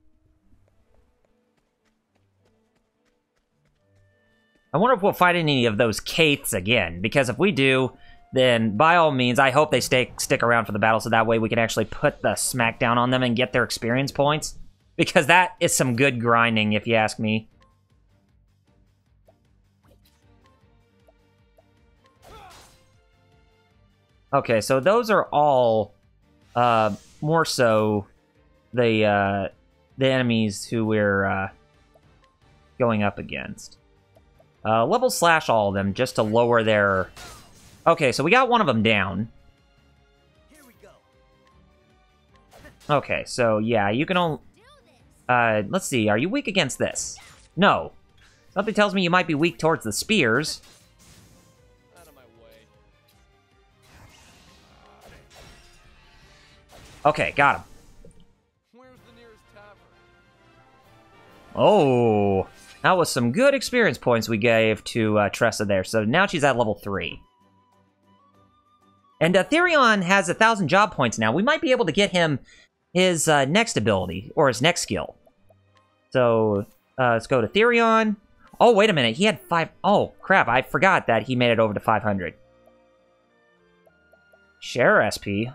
I wonder if we'll fight any of those Kaiths again, because if we do, then by all means, I hope they stick around for the battle, so that way we can actually put the smackdown on them and get their experience points. Because that is some good grinding, if you ask me. Okay, so those are all more so the enemies who we're going up against. Level slash all of them just to lower their... Okay, so we got one of them down. Here we go. Okay, so yeah, you can only... let's see, are you weak against this? No. Something tells me you might be weak towards the spears. Out of my way. Okay, got him. Where's the nearest tavern? Oh, that was some good experience points we gave to Tressa there. So now she's at level 3. And Therion has 1,000 job points now. We might be able to get him his next ability, or his next skill. So, let's go to Therion. Oh, wait a minute, he had 5... Oh, crap, I forgot that he made it over to 500. Share SP,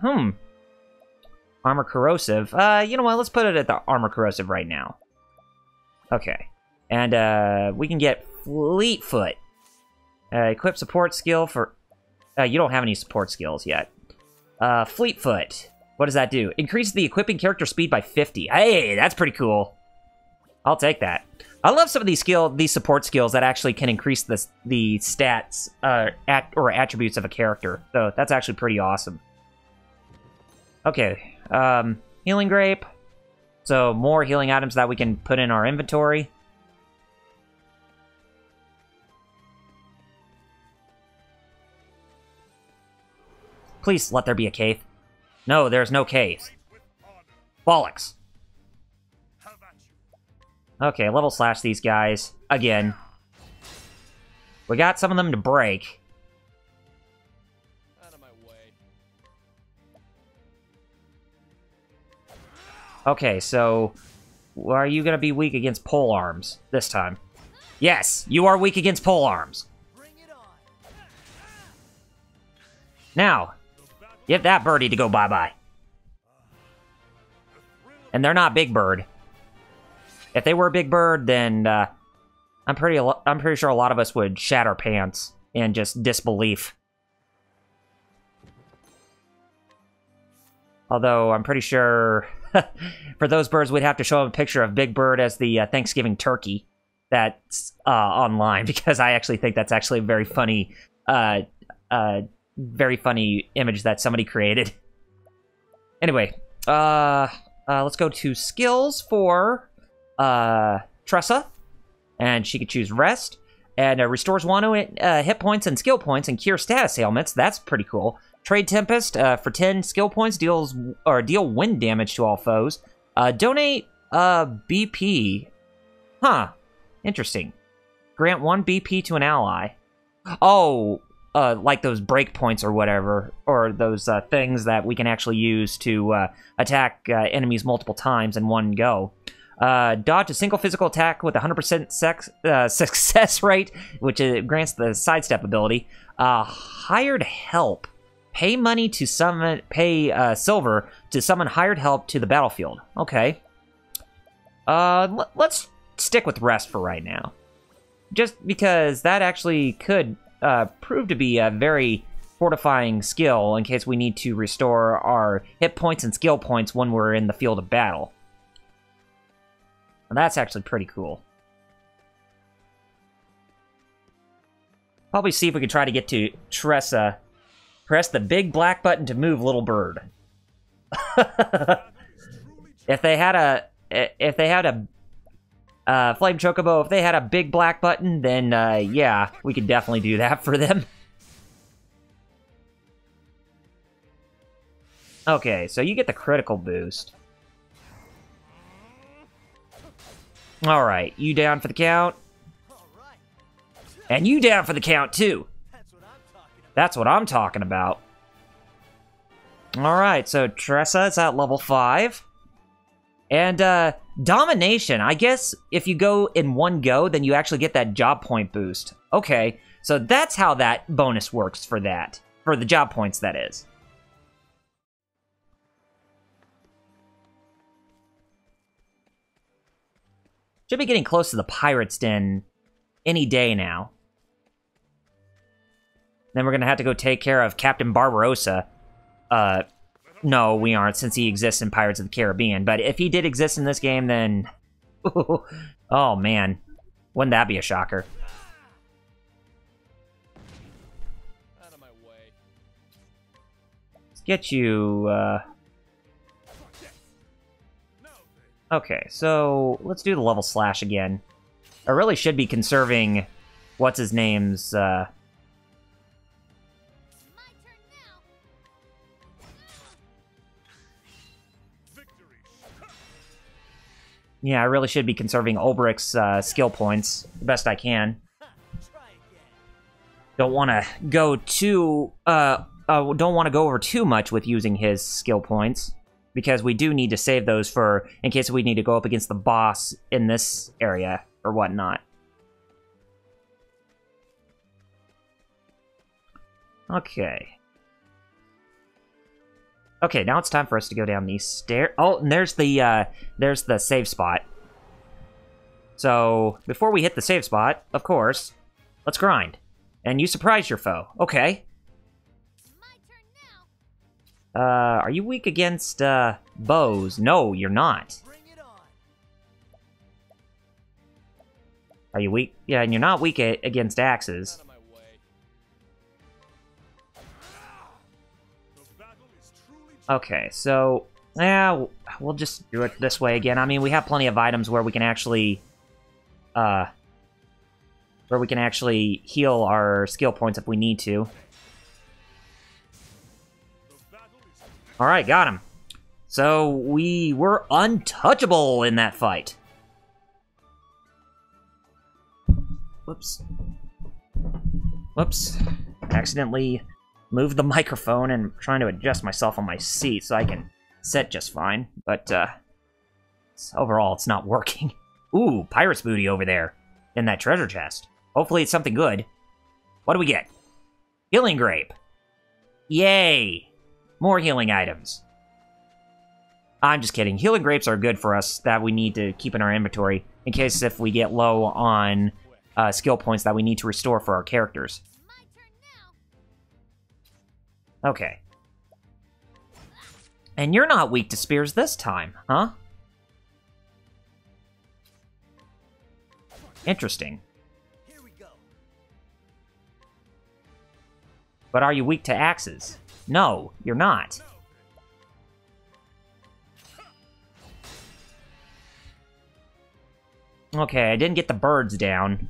Armor Corrosive. You know what, let's put it at the Armor Corrosive right now. Okay. And, we can get Fleetfoot. Equip support skill for... you don't have any support skills yet. Fleetfoot. What does that do? Increase the equipping character speed by 50. Hey, that's pretty cool. I'll take that. I love some of these support skills that actually can increase the stats or attributes of a character. So that's actually pretty awesome. Okay, Healing Grape. So more healing items that we can put in our inventory. Please let there be a cave. No, there's no cave. Bollocks. Okay, level slash these guys. Again. We got some of them to break. Out of my way. Okay, so... Are you gonna be weak against pole arms this time? Yes, you are weak against pole arms. Bring it on. Now, get that birdie to go bye-bye. And they're not Big Bird. If they were Big Bird, then I'm pretty sure a lot of us would shat our pants in just disbelief. Although I'm pretty sure for those birds, we'd have to show them a picture of Big Bird as the Thanksgiving turkey that's online, because I actually think that's actually a very funny image that somebody created. Anyway, let's go to skills for Tressa, and she could choose Rest, and restores 1 hit points and skill points and cure status ailments. That's pretty cool. Trade Tempest for 10 skill points deal wind damage to all foes. Donate BP. Huh. Interesting. Grant 1 BP to an ally. Oh, like those break points or whatever, or those things that we can actually use to attack enemies multiple times in one go. Dodge a single physical attack with 100% success rate, which grants the sidestep ability. Hired help. Pay money to summon. Pay silver to summon hired help to the battlefield. Okay. Let's stick with Rest for right now, just because that actually could prove to be a very fortifying skill in case we need to restore our hit points and skill points when we're in the field of battle. And that's actually pretty cool. Probably see if we can try to get to Tressa. Press the big black button to move, little bird. If they had a Flame Chocobo, if they had a big black button, then yeah, we could definitely do that for them. Okay, so you get the critical boost. Alright, you down for the count? And you down for the count, too. That's what I'm talking about. Alright, so Tressa is at level 5. And, Domination. I guess if you go in one go, then you actually get that job point boost. Okay, so that's how that bonus works for that. For the job points, that is. Should be getting close to the Pirate's Den any day now. Then we're gonna have to go take care of Captain Barbarossa. No, we aren't, since he exists in Pirates of the Caribbean. But if he did exist in this game, then... oh, man. Wouldn't that be a shocker? Out of my way. Let's get you, Okay, so let's do the level slash again. I really should be conserving what's-his-name's, Yeah, I really should be conserving Ulbrich's skill points the best I can. Don't want to go too don't want to go over too much with using his skill points, because we do need to save those for in case we need to go up against the boss in this area or whatnot. Okay. Okay, now it's time for us to go down these stairs. Oh, and there's the save spot. So, before we hit the save spot, of course, let's grind. And you surprise your foe. Okay. My turn now. Are you weak against, bows? No, you're not. Bring it on. Are you weak? Yeah, and you're not weak against axes. Out of my way. Okay, so, yeah, we'll just do it this way again. I mean, we have plenty of items where we can actually, heal our skill points if we need to. Alright, got him. So, we were untouchable in that fight. Whoops. Whoops. Accidentally moved the microphone and I'm trying to adjust myself on my seat so I can sit just fine. But, overall, it's not working. Ooh, pirate's booty over there in that treasure chest. Hopefully it's something good. What do we get? Healing grape. Yay! More healing items. I'm just kidding. Healing grapes are good for us that we need to keep in our inventory in case if we get low on skill points that we need to restore for our characters. My turn now. Okay. And you're not weak to spears this time, huh? Interesting. Here we go. But are you weak to axes? No, you're not. Okay, I didn't get the birds down,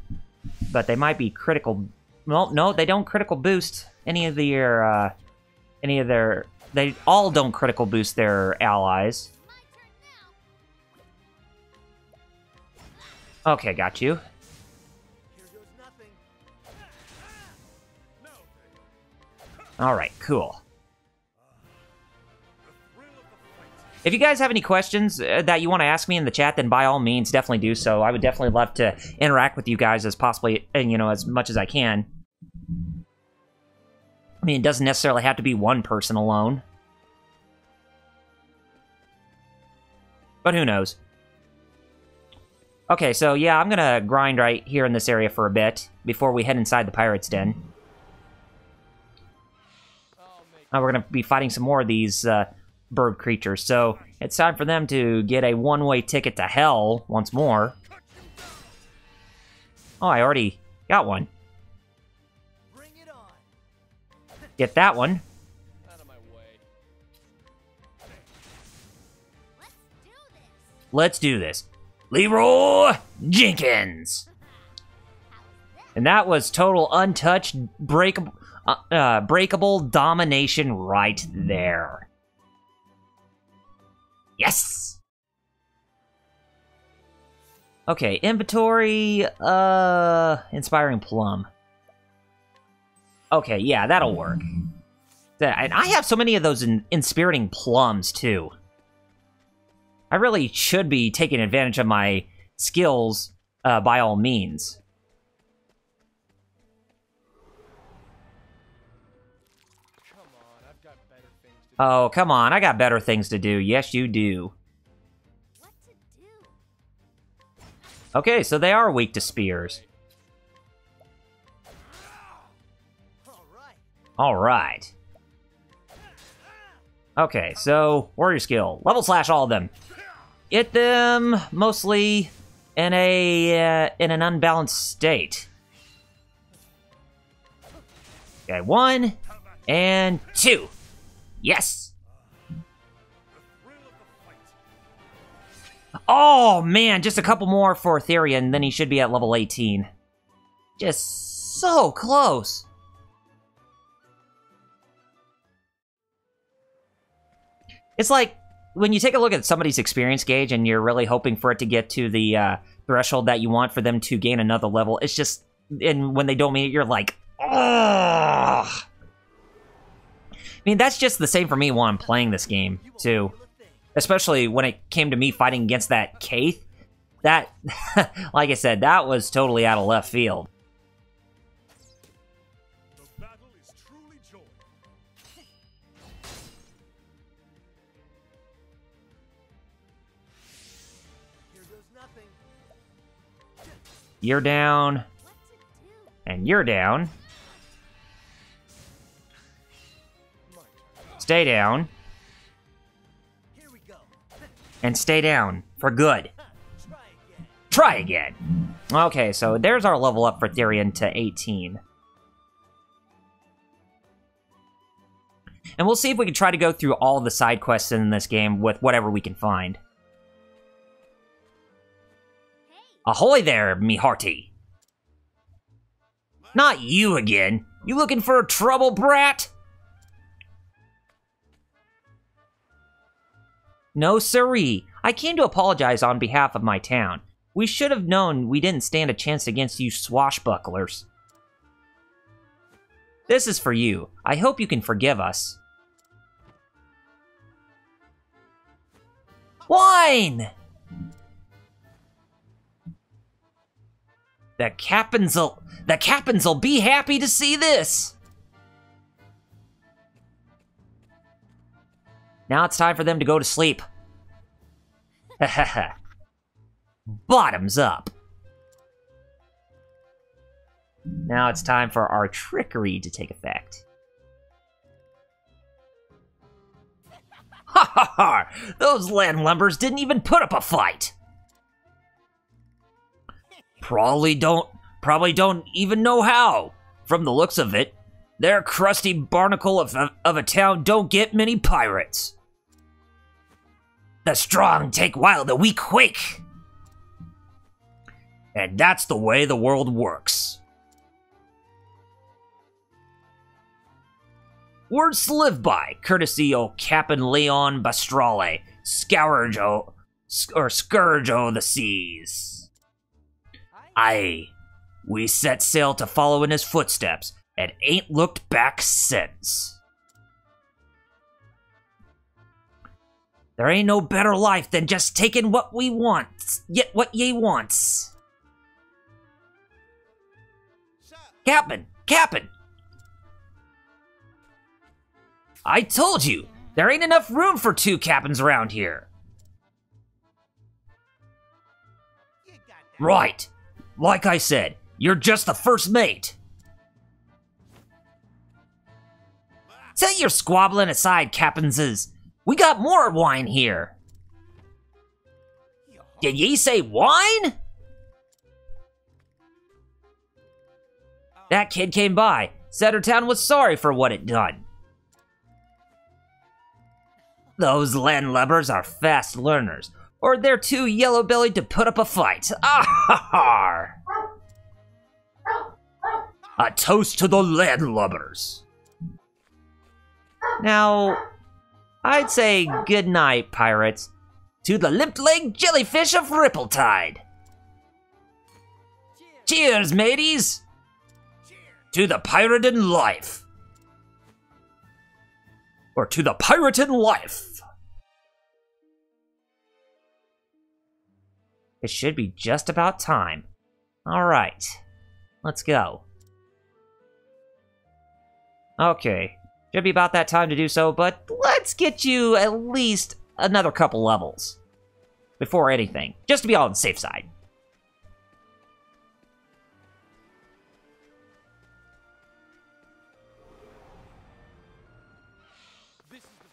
but they might be critical. Well, no, they don't critical boost any of their, they all don't critical boost their allies. My turn now. Okay, got you. Here goes nothing. Alright, cool. If you guys have any questions that you want to ask me in the chat, then by all means, definitely do so. I would definitely love to interact with you guys as possibly, and as much as I can. I mean, it doesn't necessarily have to be one person alone. But who knows? Okay, so yeah, I'm gonna grind right here in this area for a bit before we head inside the Pirate's Den. Now we're gonna be fighting some more of these bird creatures, so it's time for them to get a one-way ticket to hell once more. Oh, I already got one. Bring it on. Get that one. Out of my way. Let's do this. Let's do this. Leroy Jenkins! And that was total untouched, breakable domination right there. Yes! Okay, inventory, inspiring plum. Okay, yeah, that'll work. And I have so many of those inspiriting plums, too. I really should be taking advantage of my skills, by all means. Come on, I've got better things to do. Oh, come on, I got better things to do. Yes, you do. What to do? Okay, so they are weak to spears. All right. Alright. Okay, so, warrior skill. Level slash all of them. Hit them mostly in an unbalanced state. Okay, 1 and 2. Yes. Oh man, just a couple more for Therian, then he should be at level 18. Just so close. It's like when you take a look at somebody's experience gauge and you're really hoping for it to get to the threshold that you want for them to gain another level, it's just, and when they don't meet it, you're like, ugh. I mean, that's just the same for me while I'm playing this game, too. Especially when it came to me fighting against that Kaith. That, like I said, that was totally out of left field. The battle is truly joy. Here goes nothing. You're down, What to do? and you're down. Stay down, Here we go. and stay down for good. Try again. Try again. Okay, so there's our level up for Therian to 18. And we'll see if we can try to go through all the side quests in this game with whatever we can find. Hey, Ahoy there, me hearty. Not you again. You looking for trouble, brat? No siree. I came to apologize on behalf of my town. We should have known we didn't stand a chance against you swashbucklers. This is for you. I hope you can forgive us. Wine! The captain'll be happy to see this! Now it's time for them to go to sleep. Bottoms up. Now it's time for our trickery to take effect. Ha ha ha! Those landlubbers didn't even put up a fight! Probably don't even know how. From the looks of it, their crusty barnacle of a town don't get many pirates. The strong take while the weak quake. And that's the way the world works. Words to live by, courtesy o' Captain Leon Bastrale, Scourge o' the seas. Aye, we set sail to follow in his footsteps, and ain't looked back since. There ain't no better life than just taking what we want, yet what ye wants. Captain! Captain! I told you, there ain't enough room for two captains around here. Right. Like I said, you're just the first mate. Set your squabbling aside, captainses. We got more wine here. Did ye say wine? That kid came by, said her town was sorry for what it done. Those landlubbers are fast learners, or they're too yellow-bellied to put up a fight. Ah! A toast to the landlubbers. Now, I'd say good night, pirates, to the limp-legged jellyfish of Rippletide. Cheers, mateys! To the pirate in life. Or to the pirate in life. It should be just about time. Alright, let's go. Okay, should be about that time to do so, but let's get you at least another couple levels before anything, just to be on the safe side.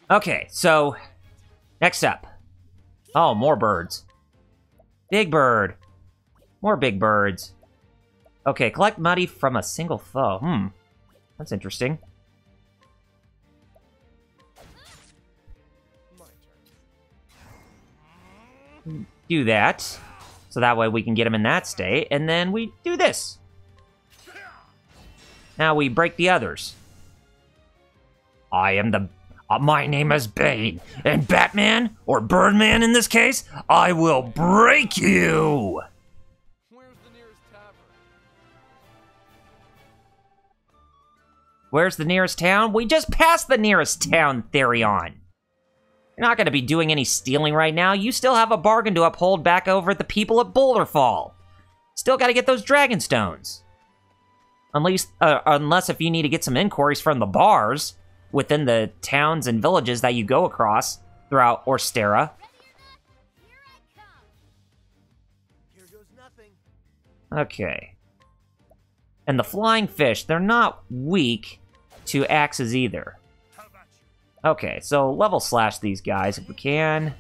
Okay, so next up. Oh, more birds. Big bird. More big birds. Okay, collect money from a single foe. That's interesting. Do that. So that way we can get him in that state. And then we do this. Now we break the others. My name is Bane, and Batman, or Birdman in this case, I will break you! Where's the nearest tavern? Where's the nearest town? We just passed the nearest town, Therion. You're not going to be doing any stealing right now. You still have a bargain to uphold back over at the people at Boulderfall. Still got to get those dragon stones. Unless if you need to get some inquiries from the bars within the towns and villages that you go across throughout Orstera. Here goes nothing. Okay. And the flying fish, they're not weak to axes either. Okay, so level slash these guys if we can.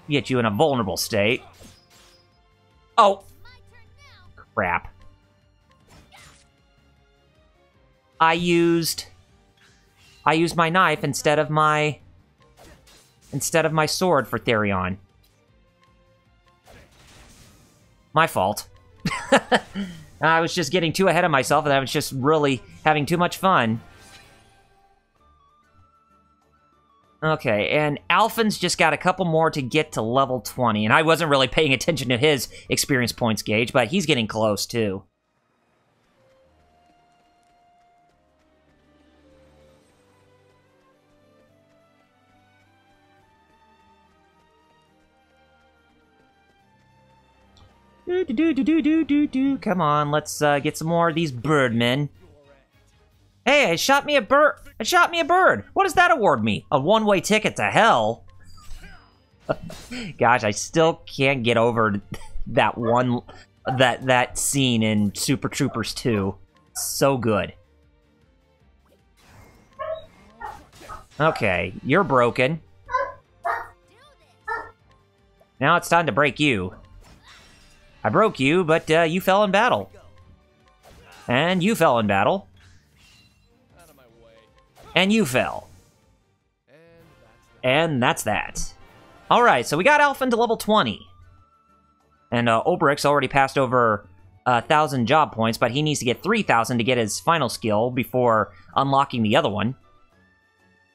Get you in a vulnerable state. Oh! Crap. I used my knife instead of my sword for Therion. My fault. I was just getting too ahead of myself, and I was just really having too much fun. Okay, and Alphin's just got a couple more to get to level 20, and I wasn't really paying attention to his experience points gauge, but he's getting close, too. Come on, let's get some more of these birdmen. Hey, it shot me a bird. It shot me a bird. What does that award me? A one-way ticket to hell? Gosh, I still can't get over that one, that scene in Super Troopers 2. So good. Okay, you're broken. Now it's time to break you. I broke you, but you fell in battle. And you fell in battle. Out of my way. And you fell. And that's that. And that's that. Alright, so we got Alphen to level 20. And Ulbricht's already passed over 1,000 job points, but he needs to get 3,000 to get his final skill before unlocking the other one.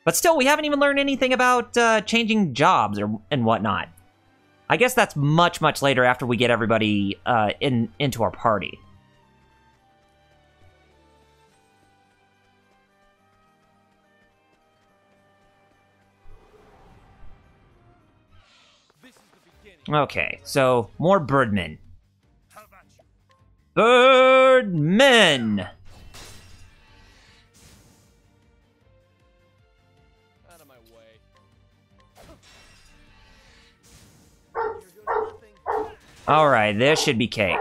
But still, we haven't even learned anything about changing jobs and whatnot. I guess that's much, much later after we get everybody into our party. This is the beginning. Okay, so more birdmen. How about you? Birdmen! Out of my way. Here goes nothing. Alright, this should be cake.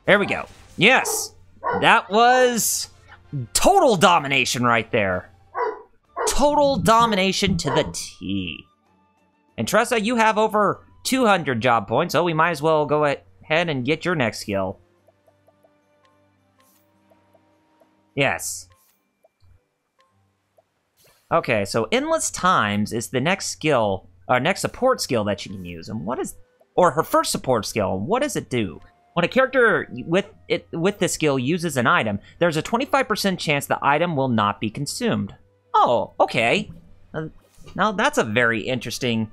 There we go. Yes! That was total domination right there. Total domination to the T. And Tressa, you have over 200 job points, so we might as well go ahead and get your next skill. Yes. Okay, so Endless Times is the next skill, or next support skill that you can use. And what is, or her first support skill, what does it do? When a character with this skill uses an item, there's a 25% chance the item will not be consumed. Oh, okay. Now that's a very interesting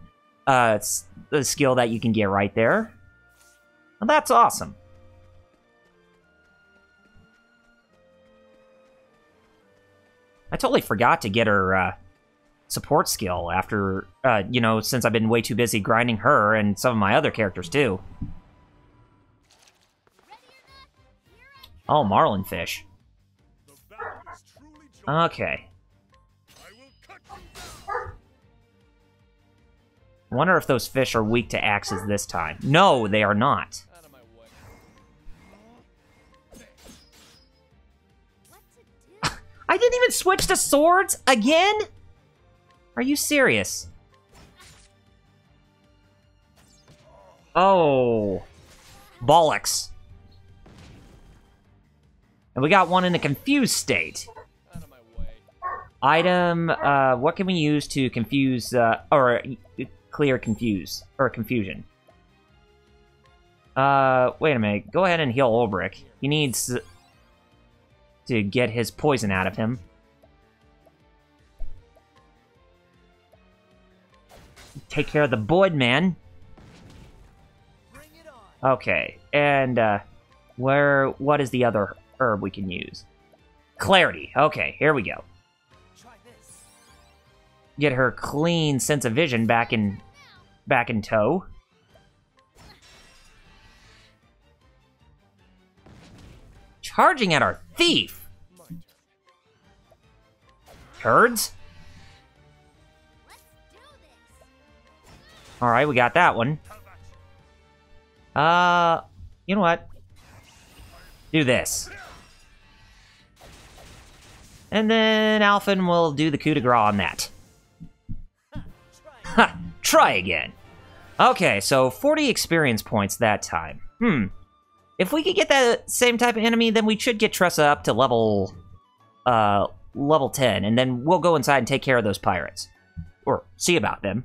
skill that you can get right there. Well, that's awesome. I totally forgot to get her support skill after, you know, since I've been way too busy grinding her and some of my other characters too. Oh, marlinfish. The battle is truly joyous. Okay. I will cut you down. Wonder if those fish are weak to axes this time. No, they are not. Out of my way. What to do? I didn't even switch to swords again? Are you serious? Oh. Bollocks. And we got one in a confused state. Out of my way. Item, what can we use to confuse, or clear confusion? Wait a minute. Go ahead and heal Ulbrich. He needs to get his poison out of him. Take care of the Boyd man. Bring it on. Okay, and, what is the other herb we can use? Clarity. Okay, here we go. Try this. Get her clean sense of vision back in tow. Charging at our thief. My turn. Turds. Let's do this. All right, we got that one. How about you? You know what? Do this. And then Alphen will do the coup de grace on that. Ha! Try again. Okay, so 40 experience points that time. If we could get that same type of enemy, then we should get Tressa up to level 10, and then we'll go inside and take care of those pirates. Or see about them.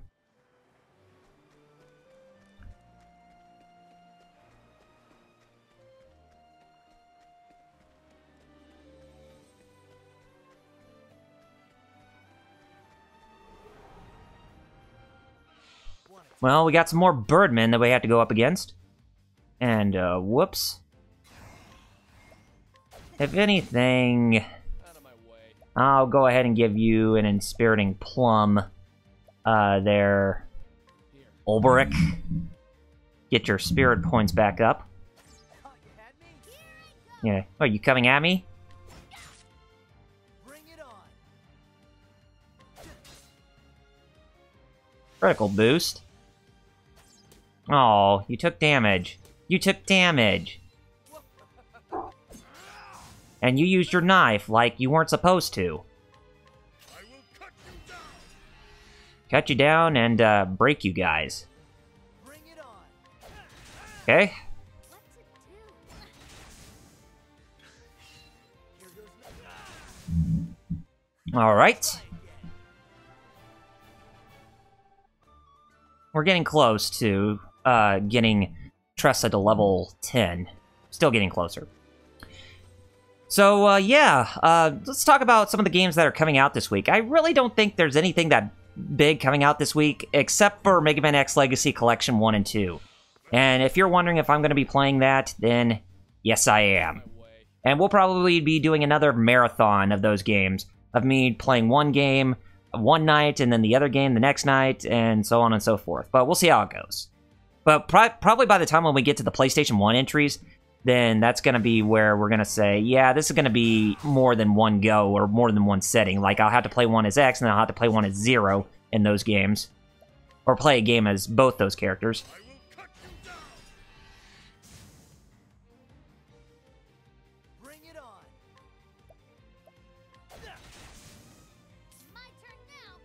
Well, we got some more birdmen that we have to go up against. And, whoops. If anything, Out of my way. I'll go ahead and give you an Inspiriting Plum, there, Here. Ulbrich. Get your spirit points back up. Thought you had me? Yeah. Oh, you coming at me? Critical boost. Oh, you took damage. You took damage. And you used your knife like you weren't supposed to. I will cut you down. Cut you down and break you guys. Bring it on. Okay? What to do? Here goes nothing. Alright. We're getting close to getting Tressa to level 10. Still getting closer. So, yeah, let's talk about some of the games that are coming out this week. I really don't think there's anything that big coming out this week, except for Mega Man X Legacy Collection 1 and 2. And if you're wondering if I'm going to be playing that, then yes, I am. And we'll probably be doing another marathon of those games, of me playing one game one night, and then the other game the next night, and so on and so forth. But we'll see how it goes. But probably by the time when we get to the PlayStation 1 entries, then that's going to be where we're going to say, yeah, this is going to be more than one go, or more than one setting. Like, I'll have to play one as X, and then I'll have to play one as Zero in those games. Or play a game as both those characters. I will cut you down. Bring it on. My turn now.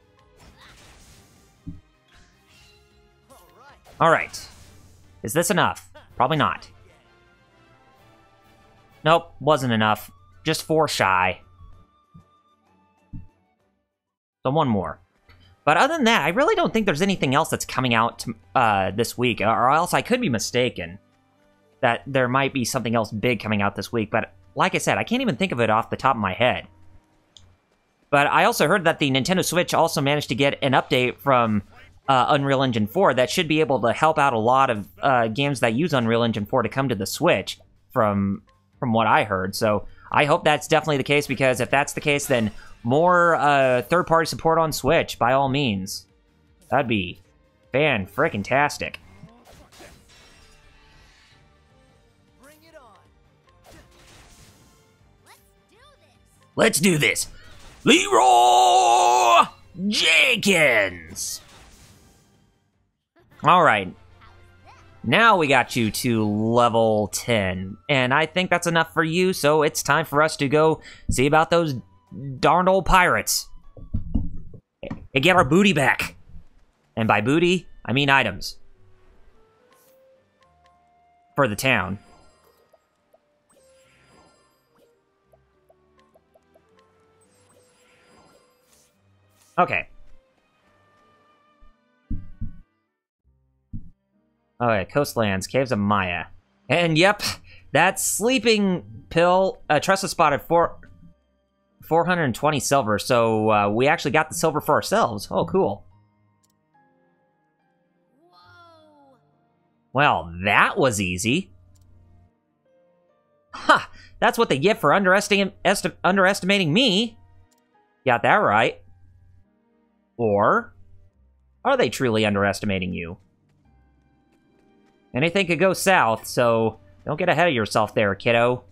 All right. Alright. Is this enough? Probably not. Nope, wasn't enough. Just 4 shy. So one more. But other than that, I really don't think there's anything else that's coming out this week, or else I could be mistaken that there might be something else big coming out this week. But like I said, I can't even think of it off the top of my head. But I also heard that the Nintendo Switch also managed to get an update from Unreal Engine 4 that should be able to help out a lot of games that use Unreal Engine 4 to come to the Switch from what I heard. So I hope that's definitely the case, because if that's the case, then more third-party support on Switch, by all means. That'd be fan-frickin-tastic. Bring it on. Let's do this. Let's do this. Leroy Jenkins! Alright. Now we got you to level 10. And I think that's enough for you, so it's time for us to go see about those darned old pirates. And get our booty back. And by booty, I mean items. For the town. Okay. Okay, Coastlands, Caves of Maya. And yep, that sleeping pill, Tressa spotted 420 silver, so we actually got the silver for ourselves. Oh, cool. Whoa. Well, that was easy. Ha! That's what they get for underestimating me. Got that right. Or are they truly underestimating you? Anything could go south, so don't get ahead of yourself there, kiddo.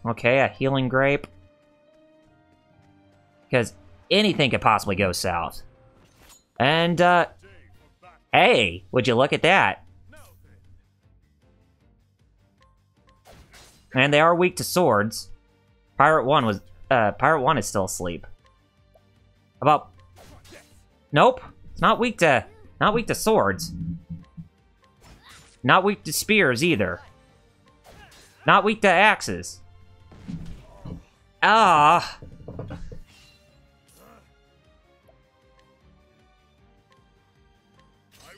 Okay, a healing grape. Because anything could possibly go south. And, hey, would you look at that? And they are weak to swords. Pirate 1 is still asleep. About... Nope. It's not weak to swords. Not weak to spears either. Not weak to axes. Ah. I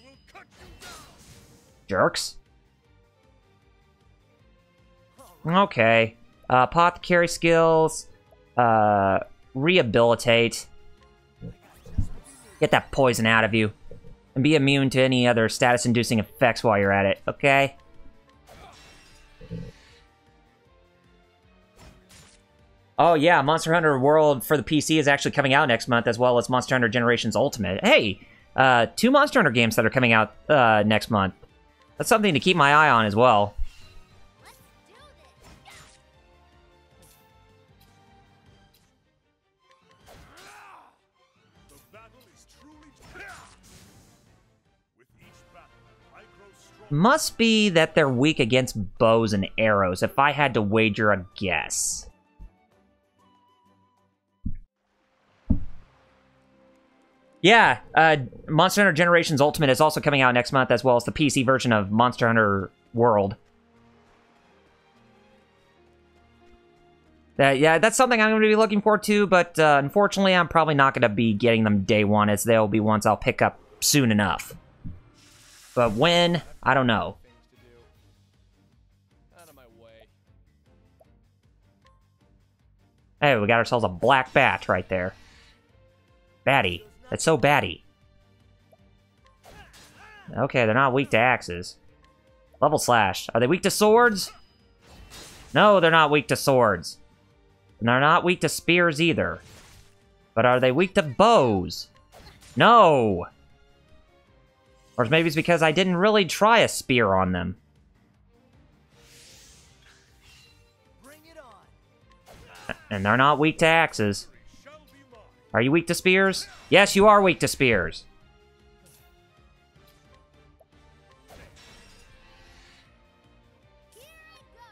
will cut you down. Jerks. Okay. Apothecary skills. Rehabilitate. Get that poison out of you. And be immune to any other status-inducing effects while you're at it, okay? Oh yeah, Monster Hunter World for the PC is actually coming out next month, as well as Monster Hunter Generations Ultimate. Hey! 2 Monster Hunter games that are coming out next month. That's something to keep my eye on as well. Let's do must be that they're weak against bows and arrows, if I had to wager a guess. Yeah, Monster Hunter Generations Ultimate is also coming out next month, as well as the PC version of Monster Hunter World. Yeah, that's something I'm going to be looking forward to, but unfortunately, I'm probably not going to be getting them day one, as they'll be ones I'll pick up soon enough. But when, I don't know. Things to do. Out of my way. Hey, we got ourselves a black bat right there. Batty. That's so batty. Okay, they're not weak to axes. Level slash. Are they weak to swords? No, they're not weak to swords. And they're not weak to spears either. But are they weak to bows? No! Or maybe it's because I didn't really try a spear on them. Bring it on. And they're not weak to axes. Shall be mine. Are you weak to spears? Yes, you are weak to spears.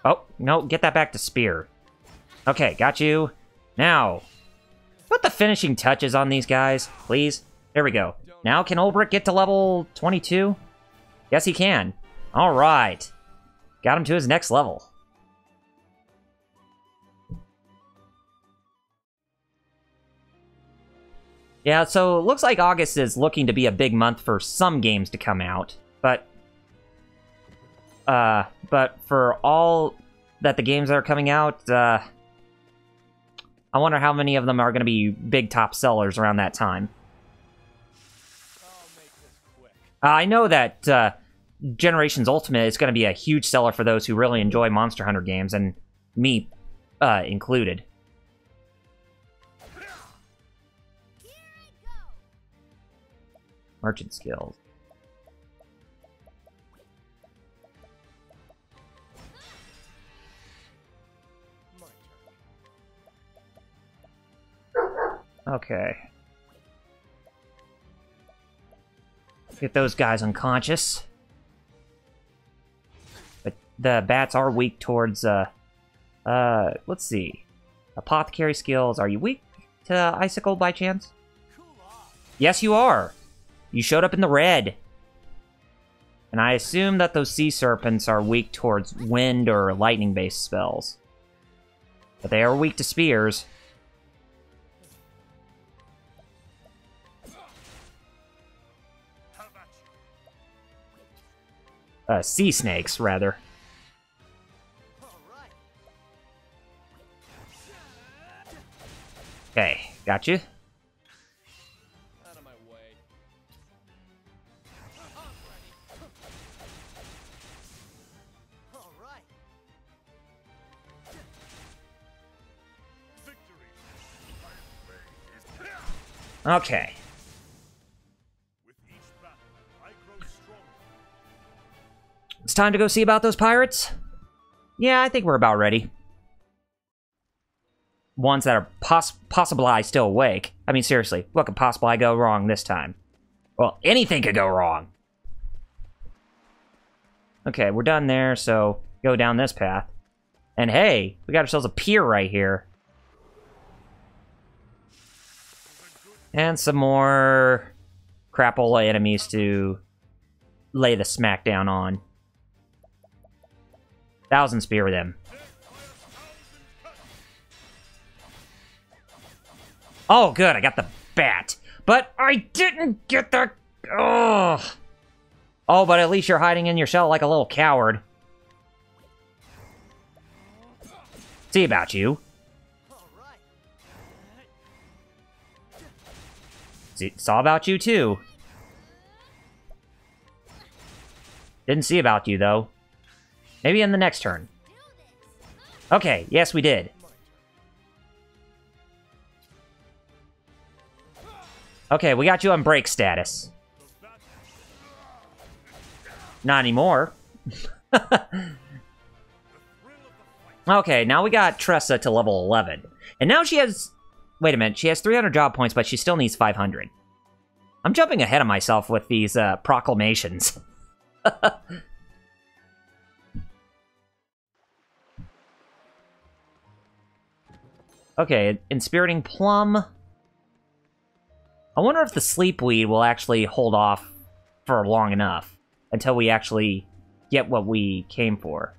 Oh, no, get that back to spear. Okay, got you. Now, put the finishing touches on these guys, please. There we go. Now, can Ulbrich get to level 22? Yes, he can. All right. Got him to his next level. Yeah, so it looks like August is looking to be a big month for some games to come out, but for all that the games that are coming out, I wonder how many of them are going to be big top sellers around that time. I'll make this quick. I know that Generations Ultimate is going to be a huge seller for those who really enjoy Monster Hunter games, and me included. Merchant skills. My turn. Okay. Let's get those guys unconscious. But the bats are weak towards, let's see. Apothecary skills. Are you weak to Icicle by chance? Cool off. Yes, you are. You showed up in the red. And I assume that those sea serpents are weak towards wind or lightning-based spells. But they are weak to spears. How about you? Sea snakes, rather. All right. Okay, got you. Out of my way. All right. Victory. My way is Okay. with each battle, I grow stronger. It's time to go see about those pirates? Yeah, I think we're about ready. Ones that are possibly still awake. I mean, seriously, what could possibly go wrong this time? Well, anything could go wrong. Okay, we're done there, so go down this path. And hey, we got ourselves a pier right here. And some more crapola enemies to lay the smackdown on. 1,000 spear them. Oh, good, I got the bat. But I didn't get the... Ugh. Oh, but at least you're hiding in your shell like a little coward. See about you. All right. Saw about you, too. Didn't see about you, though. Maybe in the next turn. Okay, yes, we did. Okay, we got you on break status. Not anymore. Okay, now we got Tressa to level 11. And now she has... Wait a minute, she has 300 job points, but she still needs 500. I'm jumping ahead of myself with these proclamations. Okay, Inspiriting Plum. I wonder if the Sleepweed will actually hold off for long enough until we actually get what we came for.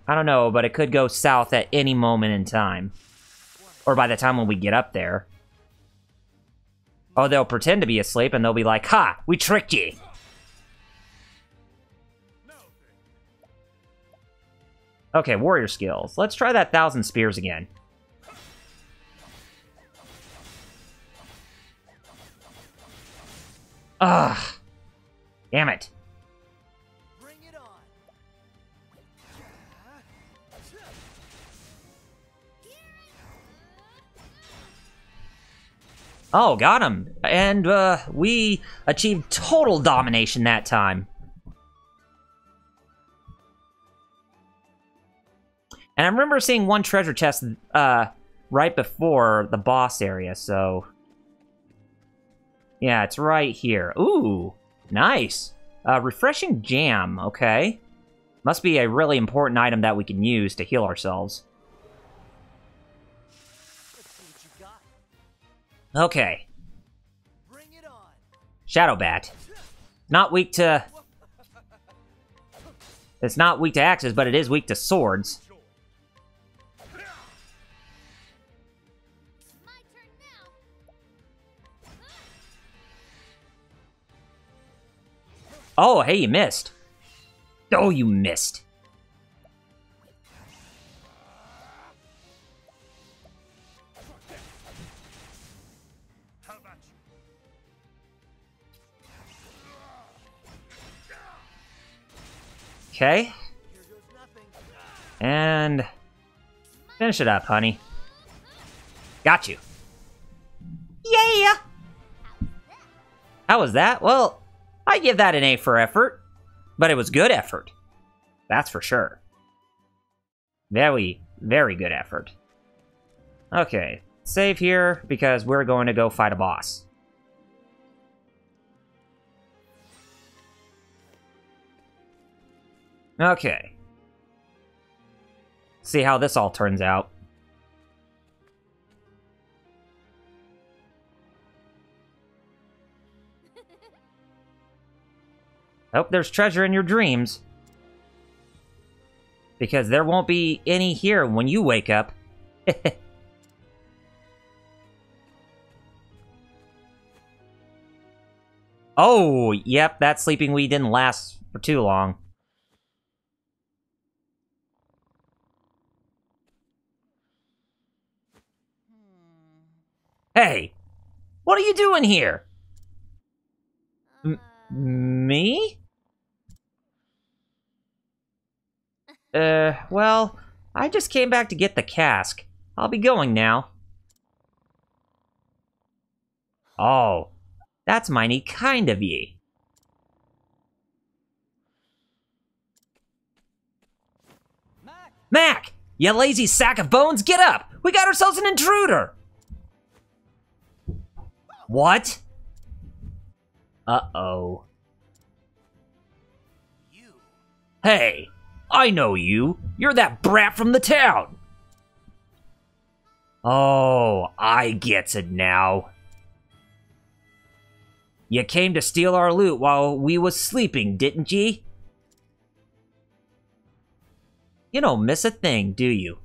I don't know, but it could go south at any moment in time. Or by the time when we get up there. Oh, they'll pretend to be asleep and they'll be like, "Ha! We tricked ye!" Okay, warrior skills. Let's try that 1,000 spears again. Ugh. Damn it. Bring it on. Oh, got him. And, we achieved total domination that time. And I remember seeing one treasure chest, right before the boss area, so... Yeah, it's right here. Ooh, nice. Refreshing jam, okay. Must be a really important item that we can use to heal ourselves. Let's see what you got. Okay. Bring it on. Shadow Bat. Not weak to... It's not weak to axes, but it is weak to swords. My turn now. Oh, hey, you missed. Oh, you missed. How about you? Okay. Here goes nothing. And... Finish it up, honey. Got you. Yeah! How was that? Well, I give that an A for effort. But it was good effort. That's for sure. Very, very good effort. Okay, save here, because we're going to go fight a boss. Okay. See how this all turns out. Hope there's treasure in your dreams. Because there won't be any here when you wake up. Oh, yep, that sleeping weed didn't last for too long. Hey, what are you doing here? Me? Well, I just came back to get the cask. I'll be going now. Oh, that's mighty kind of ye. Mac! You lazy sack of bones, get up! We got ourselves an intruder! What? Uh-oh. You. Hey, I know you. You're that brat from the town. Oh, I gets it now. You came to steal our loot while we was sleeping, didn't ye? You don't miss a thing, do you?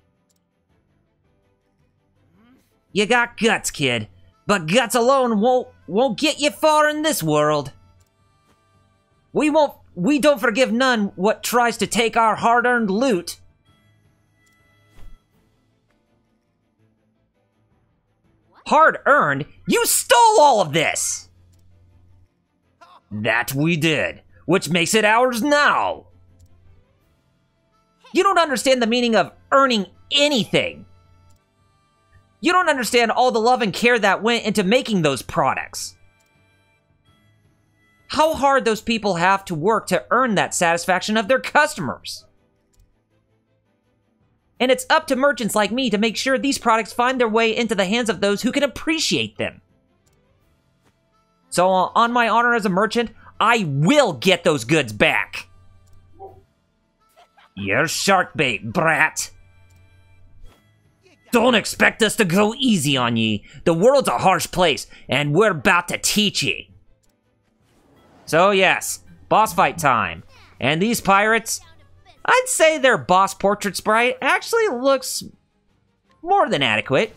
You got guts, kid, but guts alone won't get you far in this world. We don't forgive none what tries to take our hard-earned loot. Hard-earned? You stole all of this! That we did, which makes it ours now. You don't understand the meaning of earning anything. You don't understand all the love and care that went into making those products. How hard those people have to work to earn that satisfaction of their customers. And it's up to merchants like me to make sure these products find their way into the hands of those who can appreciate them. So, on my honor as a merchant, I will get those goods back. You're shark bait, brat. You Don't expect us to go easy on ye. The world's a harsh place, and we're about to teach ye. So yes, boss fight time. And these pirates, I'd say their boss portrait sprite actually looks more than adequate.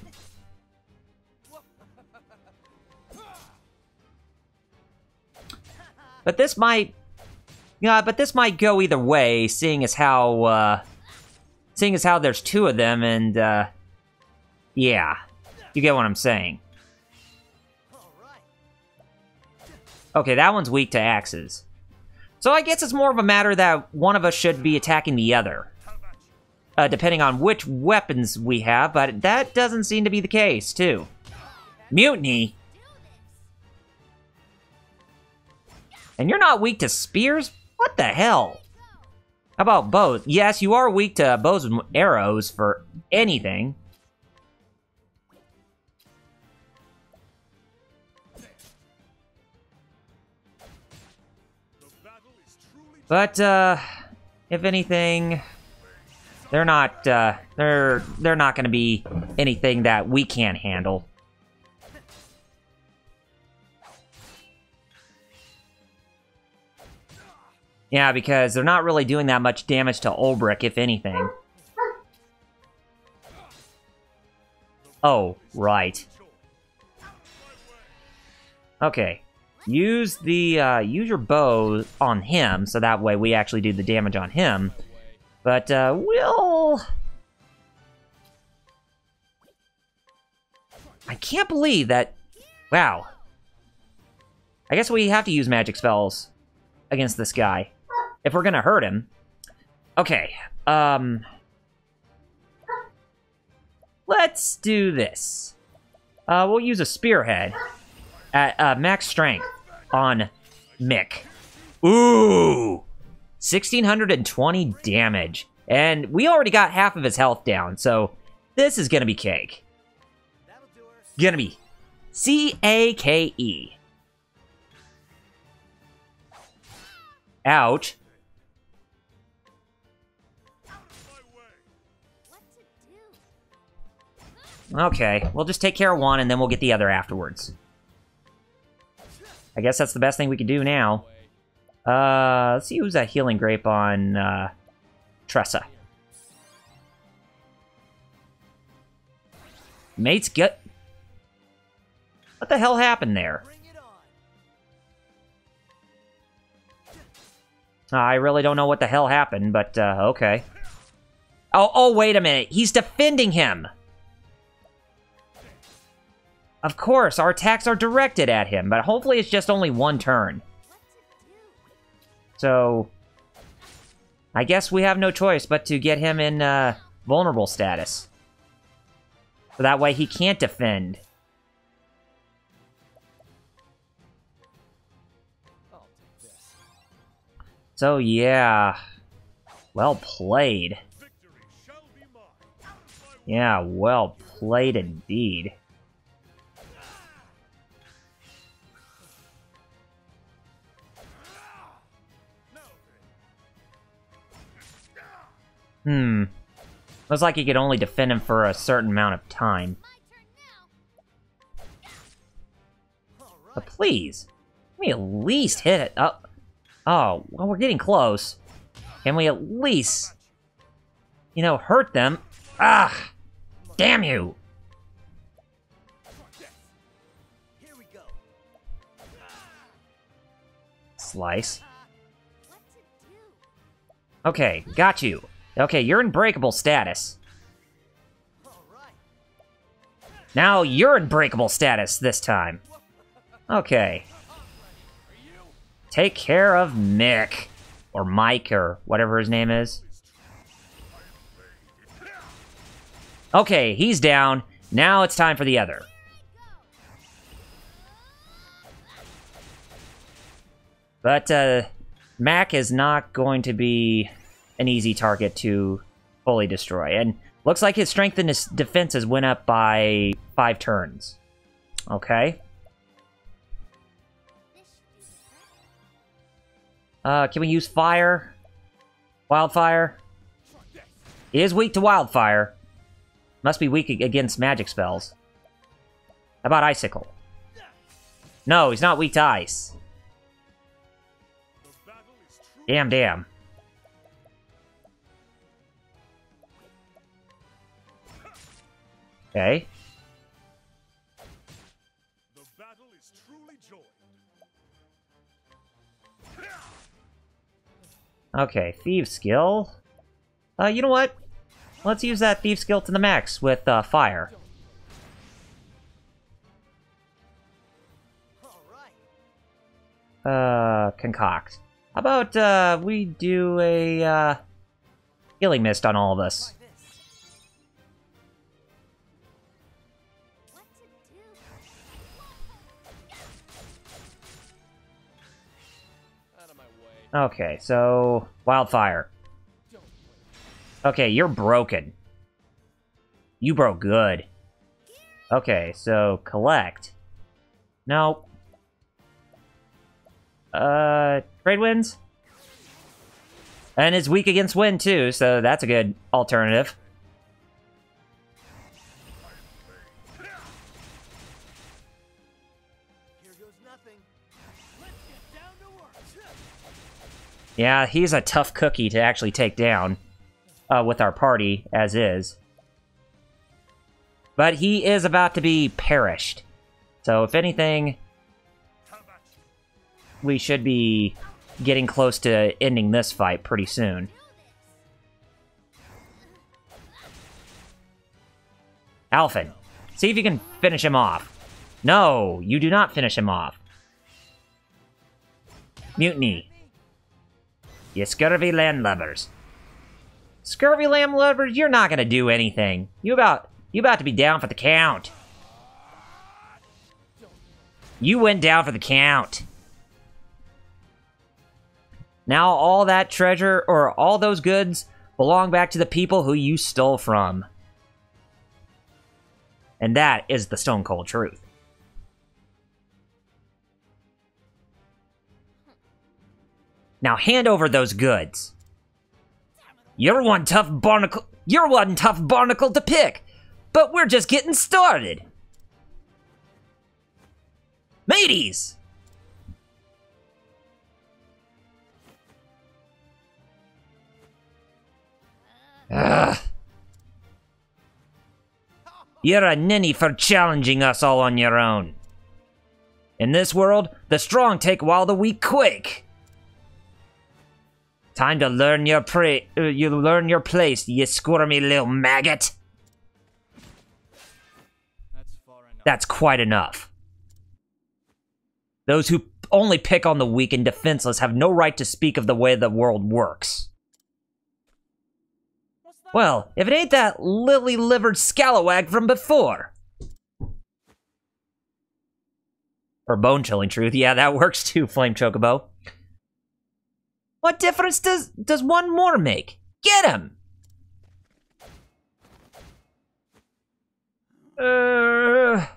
But this might, go either way, seeing as how there's two of them, and yeah, you get what I'm saying. Okay, that one's weak to axes. So I guess it's more of a matter that one of us should be attacking the other. Depending on which weapons we have, but that doesn't seem to be the case, too. Mutiny? And you're not weak to spears? What the hell? How about bows? Yes, you are weak to bows and arrows for anything. But, if anything, they're not gonna be anything that we can't handle. Yeah, because they're not really doing that much damage to Ulbrich, if anything. Oh, right. Okay. Use your bow on him, so that way we actually do the damage on him. But, we'll... I can't believe that... Wow. I guess we have to use magic spells against this guy, if we're gonna hurt him. Okay, let's do this. We'll use a spearhead at max strength on Mick. Ooh! 1,620 damage. And we already got half of his health down, so this is gonna be cake. Gonna be C-A-K-E. Ouch. Okay, we'll just take care of one and then we'll get the other afterwards. I guess that's the best thing we can do now. Let's use a healing grape on, Tressa. Mate's gut. What the hell happened there? I really don't know what the hell happened, but, okay. Oh, wait a minute. He's defending him! Of course, our attacks are directed at him, but hopefully it's just only one turn. So, I guess we have no choice but to get him in, vulnerable status. So that way he can't defend. So, yeah. Well played. Yeah, well played indeed. Looks like you could only defend him for a certain amount of time. But please, let me at least hit it. Oh, well, we're getting close. Can we at least, hurt them? Ah! Damn you! Here we go. Slice. Okay, got you. Okay, you're in breakable status. Now you're in breakable status this time. Okay. Take care of Mick. Or Mike, or whatever his name is. Okay, he's down. Now it's time for the other. But, Mac is not going to be an easy target to fully destroy. And looks like his strength and his defenses went up by 5 turns. Okay. Can we use fire? Wildfire? He is weak to wildfire. Must be weak against magic spells. How about Icicle? No, he's not weak to ice. Damn, damn. Okay. The battle is truly joined. Okay, Thief skill. You know what? Let's use that Thief skill to the max with fire. Concoct. How about we do a healing mist on all of us? What to do? Out of my way. Okay, so wildfire. Okay, you're broken. You broke good. Okay, so collect. No. Trade winds? And is weak against wind too, so that's a good alternative. Here goes nothing. Let's get down to work. Yeah, he's a tough cookie to actually take down with our party, as is. But he is about to be perished. So if anything, we should be getting close to ending this fight pretty soon. Alphen, see if you can finish him off. No, you do not finish him off. Mutiny. You scurvy landlubbers. Scurvy landlubbers, you're not gonna do anything. You about to be down for the count. You went down for the count. Now all that treasure, or all those goods, belong back to the people who you stole from. And that is the stone cold truth. Now hand over those goods. You're one tough barnacle to pick, but we're just getting started. Mateys! Ugh. You're a ninny for challenging us all on your own. In this world, the strong take while the weak quake. Time to learn your place, you squirmy little maggot. That's far enough. That's quite enough. Those who only pick on the weak and defenseless have no right to speak of the way the world works. Well, if it ain't that lily-livered scalawag from before. Or bone-chilling truth. Yeah, that works too, Flame Chocobo. What difference does one more make? Get him! Arrgh!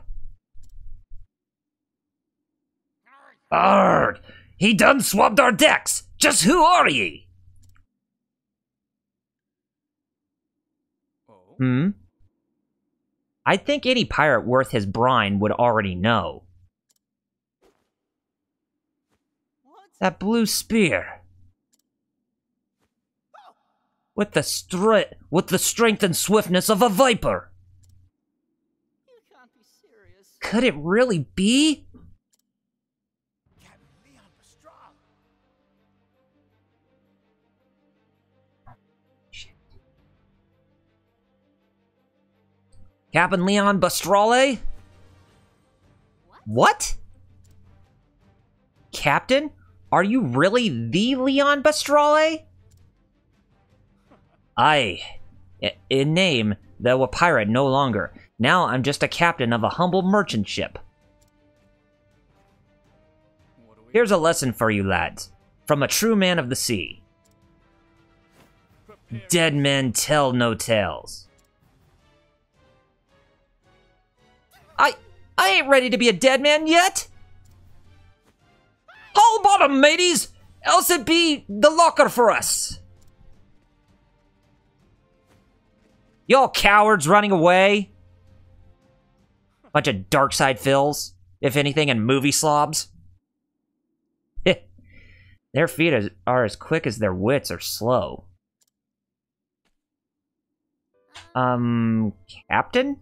He done swapped our decks! Just who are ye? Hmm? I think any pirate worth his brine would already know. That blue spear. With the strength and swiftness of a viper. You can't be serious. Could it really be? Captain Leon Pastrana. Captain Leon Bastrale? What? Captain? Are you really the Leon Bastrale? Aye. In name, though a pirate no longer. Now I'm just a captain of a humble merchant ship. Here's a lesson for you lads. From a true man of the sea. Dead men tell no tales. I ain't ready to be a dead man yet! Haul bottom, mateys! Else it be the locker for us! Y'all cowards running away! Bunch of dark side fills, if anything, and movie slobs. Their feet are as quick as their wits are slow. Captain?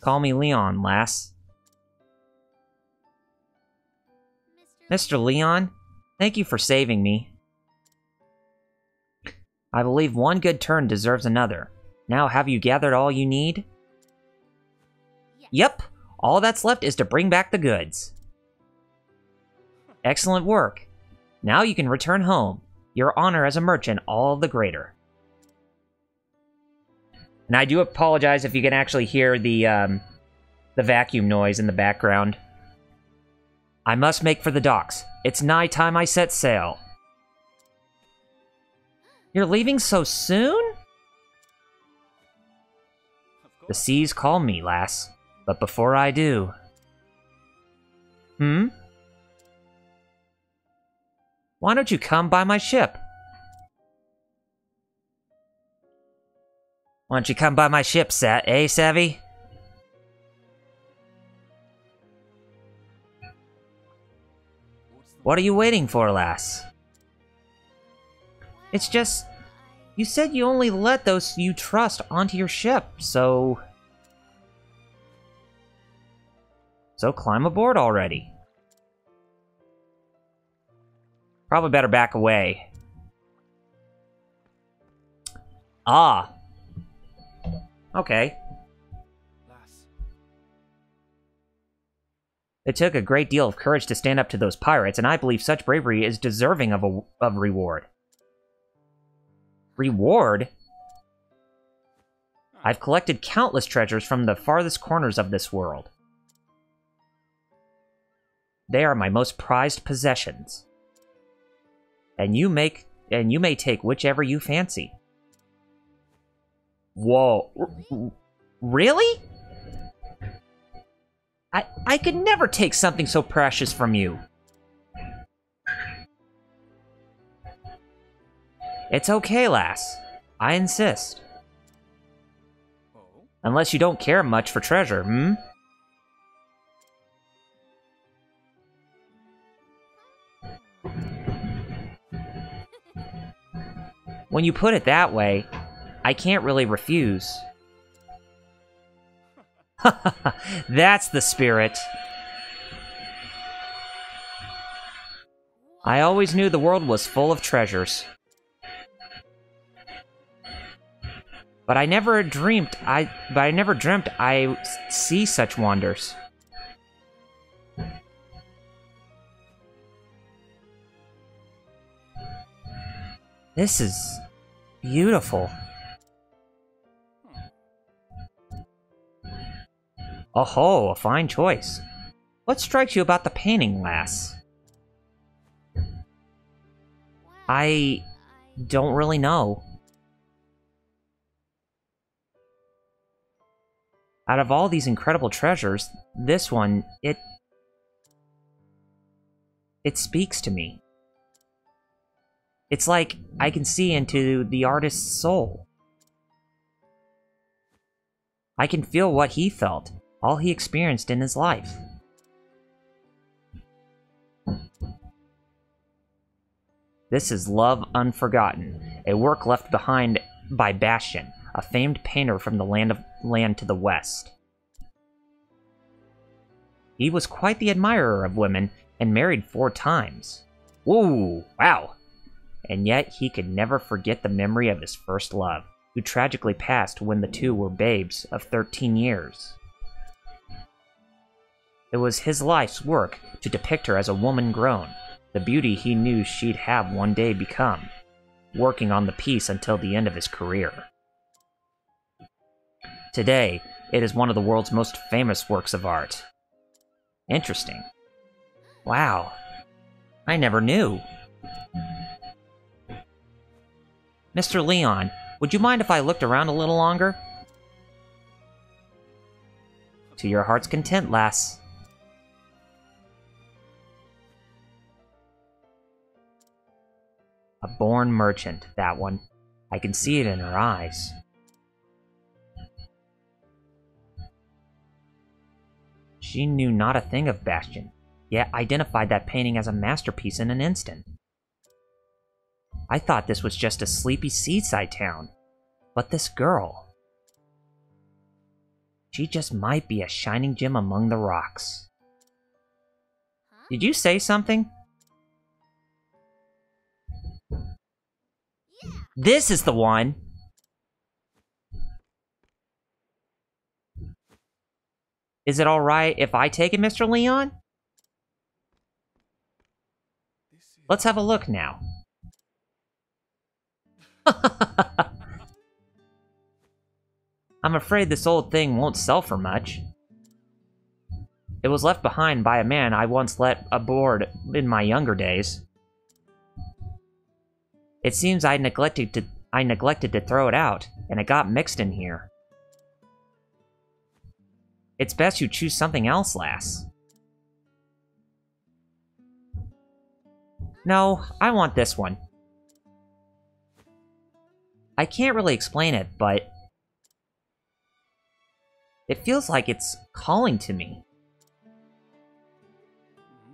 Call me Leon, lass. Mr. Leon, thank you for saving me. I believe one good turn deserves another. Now, have you gathered all you need? Yep. All that's left is to bring back the goods. Excellent work. Now you can return home. Your honor as a merchant all the greater. And I do apologize if you can actually hear the vacuum noise in the background. I must make for the docks. It's nigh time I set sail. You're leaving so soon? The seas call me, lass. But before I do... Why don't you come by my ship? Why don't you come by my ship, Savvy? What are you waiting for, lass? It's just... You said you only let those you trust onto your ship, so... So climb aboard already. Probably better back away. Ah. Okay. It took a great deal of courage to stand up to those pirates, and I believe such bravery is deserving of reward. Reward? I've collected countless treasures from the farthest corners of this world. They are my most prized possessions. And you may take whichever you fancy. Whoa. Really? I could never take something so precious from you. It's okay, lass. I insist. Unless you don't care much for treasure, When you put it that way, I can't really refuse. That's the spirit. I always knew the world was full of treasures. But I never dreamt I see such wonders. This is beautiful. Oh, a fine choice. What strikes you about the painting, lass? I don't really know. Out of all these incredible treasures, this one, it speaks to me. It's like I can see into the artist's soul. I can feel what he felt, all he experienced in his life. This is Love Unforgotten, a work left behind by Bastian, a famed painter from the land to the west. He was quite the admirer of women and married 4 times. Ooh, wow! And yet he could never forget the memory of his first love, who tragically passed when the two were babes of 13 years. It was his life's work to depict her as a woman grown, the beauty he knew she'd have one day become, working on the piece until the end of his career. Today, it is one of the world's most famous works of art. Interesting. Wow. I never knew. Mr. Leon, would you mind if I looked around a little longer? To your heart's content, lass. A born merchant, that one. I can see it in her eyes. She knew not a thing of Bastion, yet identified that painting as a masterpiece in an instant. I thought this was just a sleepy seaside town, but this girl... she just might be a shining gem among the rocks. Did you say something? Yeah. This is the one! Is it alright if I take it, Mr. Leon? Let's have a look now. I'm afraid this old thing won't sell for much. It was left behind by a man I once let aboard in my younger days. It seems I neglected to throw it out, and it got mixed in here. It's best you choose something else, lass. No, I want this one. I can't really explain it, but... it feels like it's calling to me.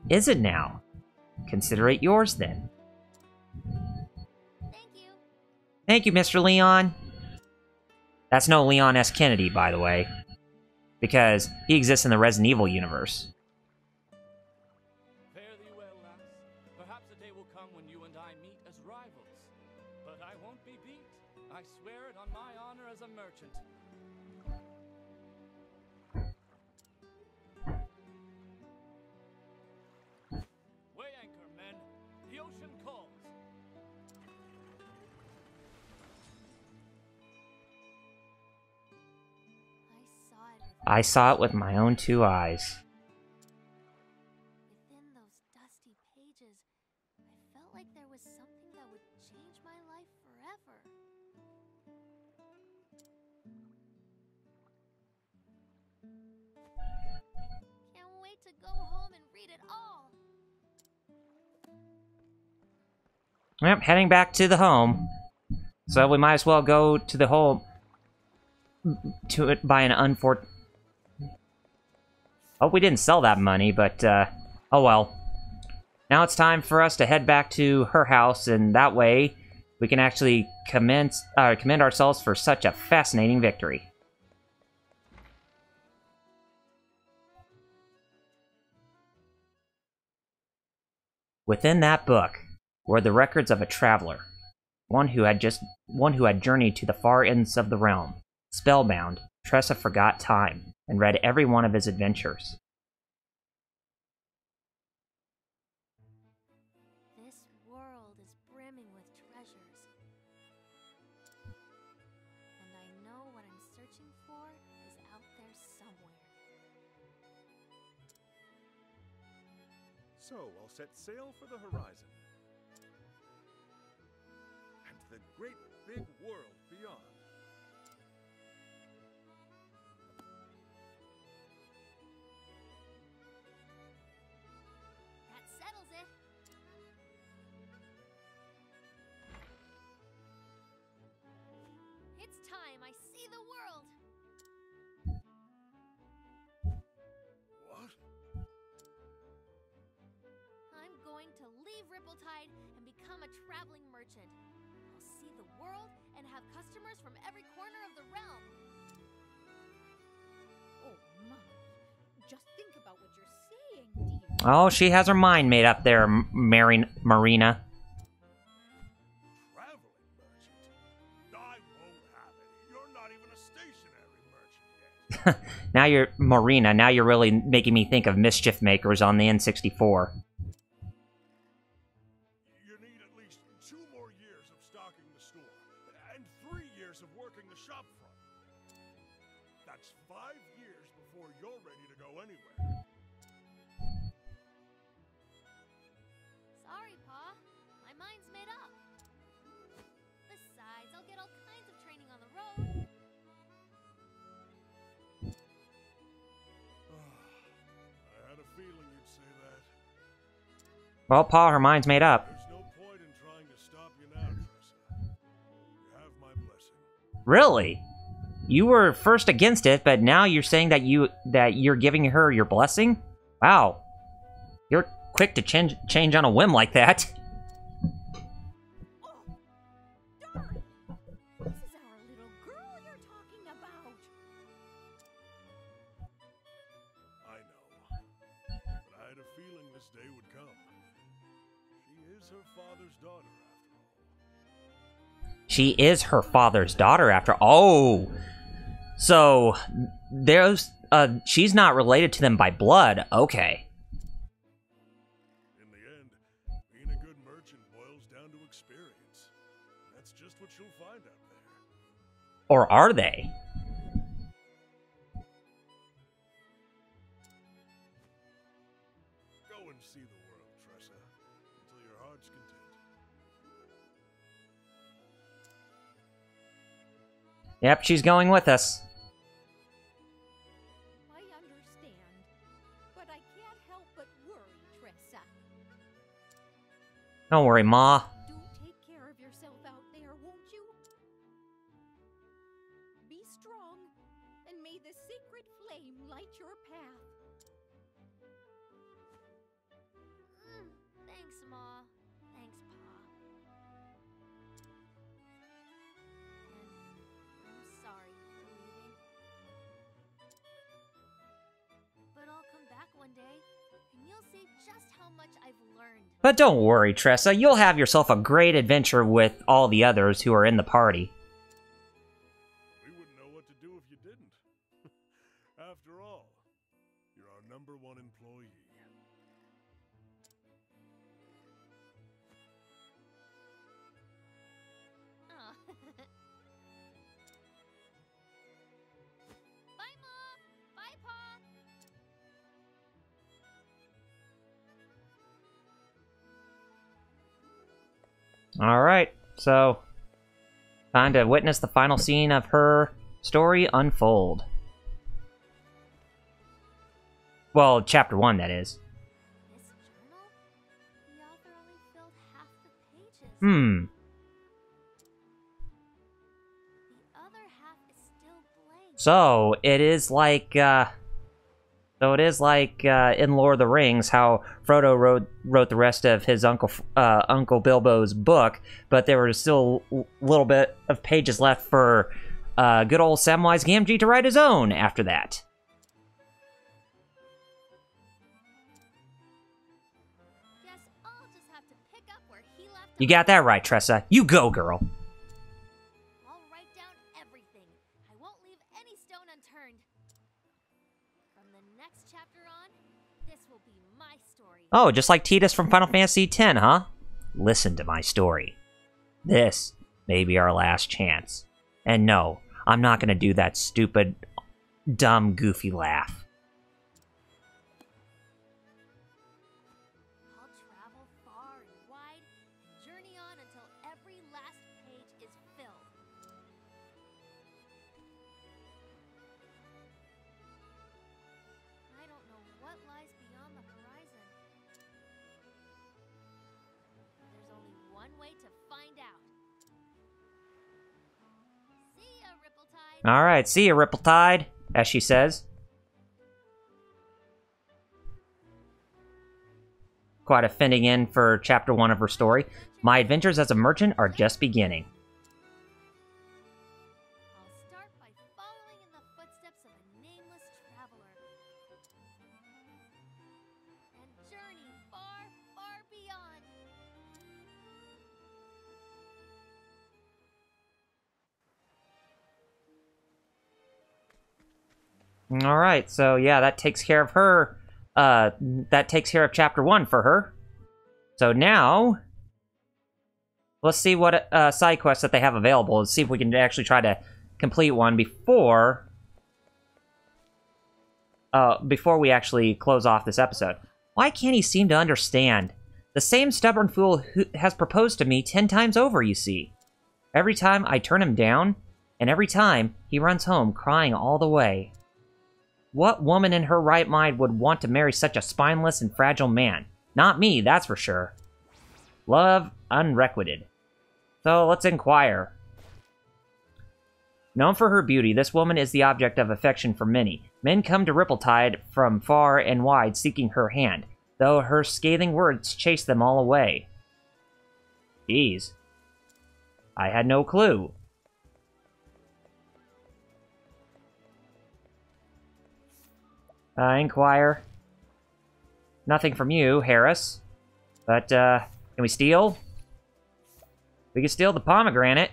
Is it now? Consider it yours, then. Thank you. Thank you, Mr. Leon. That's no Leon S. Kennedy, by the way. Because he exists in the Resident Evil universe. Fare thee well, lass. Perhaps a day will come when you and I meet as rivals. But I won't be beat. I swear it on my honor as a merchant. Weigh anchor, men. The ocean calls. I saw it with my own 2 eyes. Within those dusty pages, I felt like there was something that would change my life forever. Can't wait to go home and read it all. Yep, heading back to the home. So we might as well go to the home to it by an unfortunate... oh, we didn't sell that money, but, oh well. Now it's time for us to head back to her house, and that way we can actually commend ourselves for such a fascinating victory. Within that book were the records of a traveler, one who had journeyed to the far ends of the realm. Spellbound, Tressa forgot time and read every one of his adventures. This world is brimming with treasures. And I know what I'm searching for is out there somewhere. So I'll set sail for the horizon. And the great big world beyond. That settles it. It's time I see the world. What? I'm going to leave Rippletide and become a traveling merchant. I'll see the world and have customers from every corner of the realm. Oh my. Just think about what you're saying, dear. Oh, she has her mind made up there, Marina. Traveling merchant? I won't have it. You're not even a stationary merchant yet. Now you're Marina. Now you're really making me think of Mischief Makers on the N64. You need at least 2 more years of stocking the store, and 3 years of working the shop front. That's 5 years before you're ready to go anywhere. Sorry, Pa. My mind's made up. Besides, I'll get all kinds of training on the road. I had a feeling you'd say that. Well, Pa, her mind's made up. There's no point in trying to to stop you now, Tressa. You have my blessing. Really? You were first against it, but now you're saying that you're giving her your blessing? Wow. You're quick to change on a whim like that. Darn! This is our little girl you're talking about. I know. But I had a feeling this day would come. She is her father's daughter, after all. She is her father's daughter after. Oh, so there's she's not related to them by blood. Okay. In the end, being a good merchant boils down to experience. That's just what you'll find out there. Or are they? Go and see the world, Tressa, until your heart's content. Yep, she's going with us. I understand, but I can't help but worry, Tressa. Don't worry, Ma. Do take care of yourself out there, won't you? Be strong, and may the sacred flame light your path. Thanks, Ma. Thanks, Pa. And I'm sorry for leaving. But I'll come back one day, and you'll see just how much I've learned. But don't worry, Tressa. You'll have yourself a great adventure with all the others who are in the party. We wouldn't know what to do if you didn't. After all, you're our #1 employee. Aw. Bye, Ma. Bye, Pa. Alright, so time to witness the final scene of her story unfold. Well, chapter 1, that is. This journal? The author only filled half the pages. Hmm. The other half is still blank. So, it is like, in Lord of the Rings, how Frodo wrote the rest of his Uncle Bilbo's book, but there were still a little bit of pages left for good old Samwise Gamgee to write his own after that. Guess I'll just have to pick up where he left You off. got that right, Tressa. You go, girl. I'll write down everything. I won't leave any stone unturned. From the next chapter on, this will be my story. Oh, just like Tidus from Final Fantasy X, huh? Listen to my story. This may be our last chance. And no, I'm not gonna do that stupid, dumb, goofy laugh. I'll travel far and wide and journey on until every last page is filled. I don't know what lies beyond the horizon. There's only one way to find out. See ya, Ripple Tide. Alright, see ya, Ripple Tide, as she says. Quite a fitting in for chapter 1 of her story. My adventures as a merchant are just beginning. I'll start by following in the footsteps of a nameless traveler. And journey far, far beyond. Alright, so yeah, that takes care of her. That takes care of chapter 1 for her. So now, let's see what side quests that they have available. Let's see if we can actually try to complete one before we actually close off this episode. Why can't he seem to understand? The same stubborn fool who has proposed to me 10 times over, you see. Every time I turn him down, and every time he runs home crying all the way. What woman in her right mind would want to marry such a spineless and fragile man? Not me, that's for sure. Love unrequited. So let's inquire. Known for her beauty, this woman is the object of affection for many. Men come to Rippletide from far and wide seeking her hand, though her scathing words chase them all away. Jeez. I had no clue. Inquire. Nothing from you, Harris. But, can we steal? We can steal the pomegranate.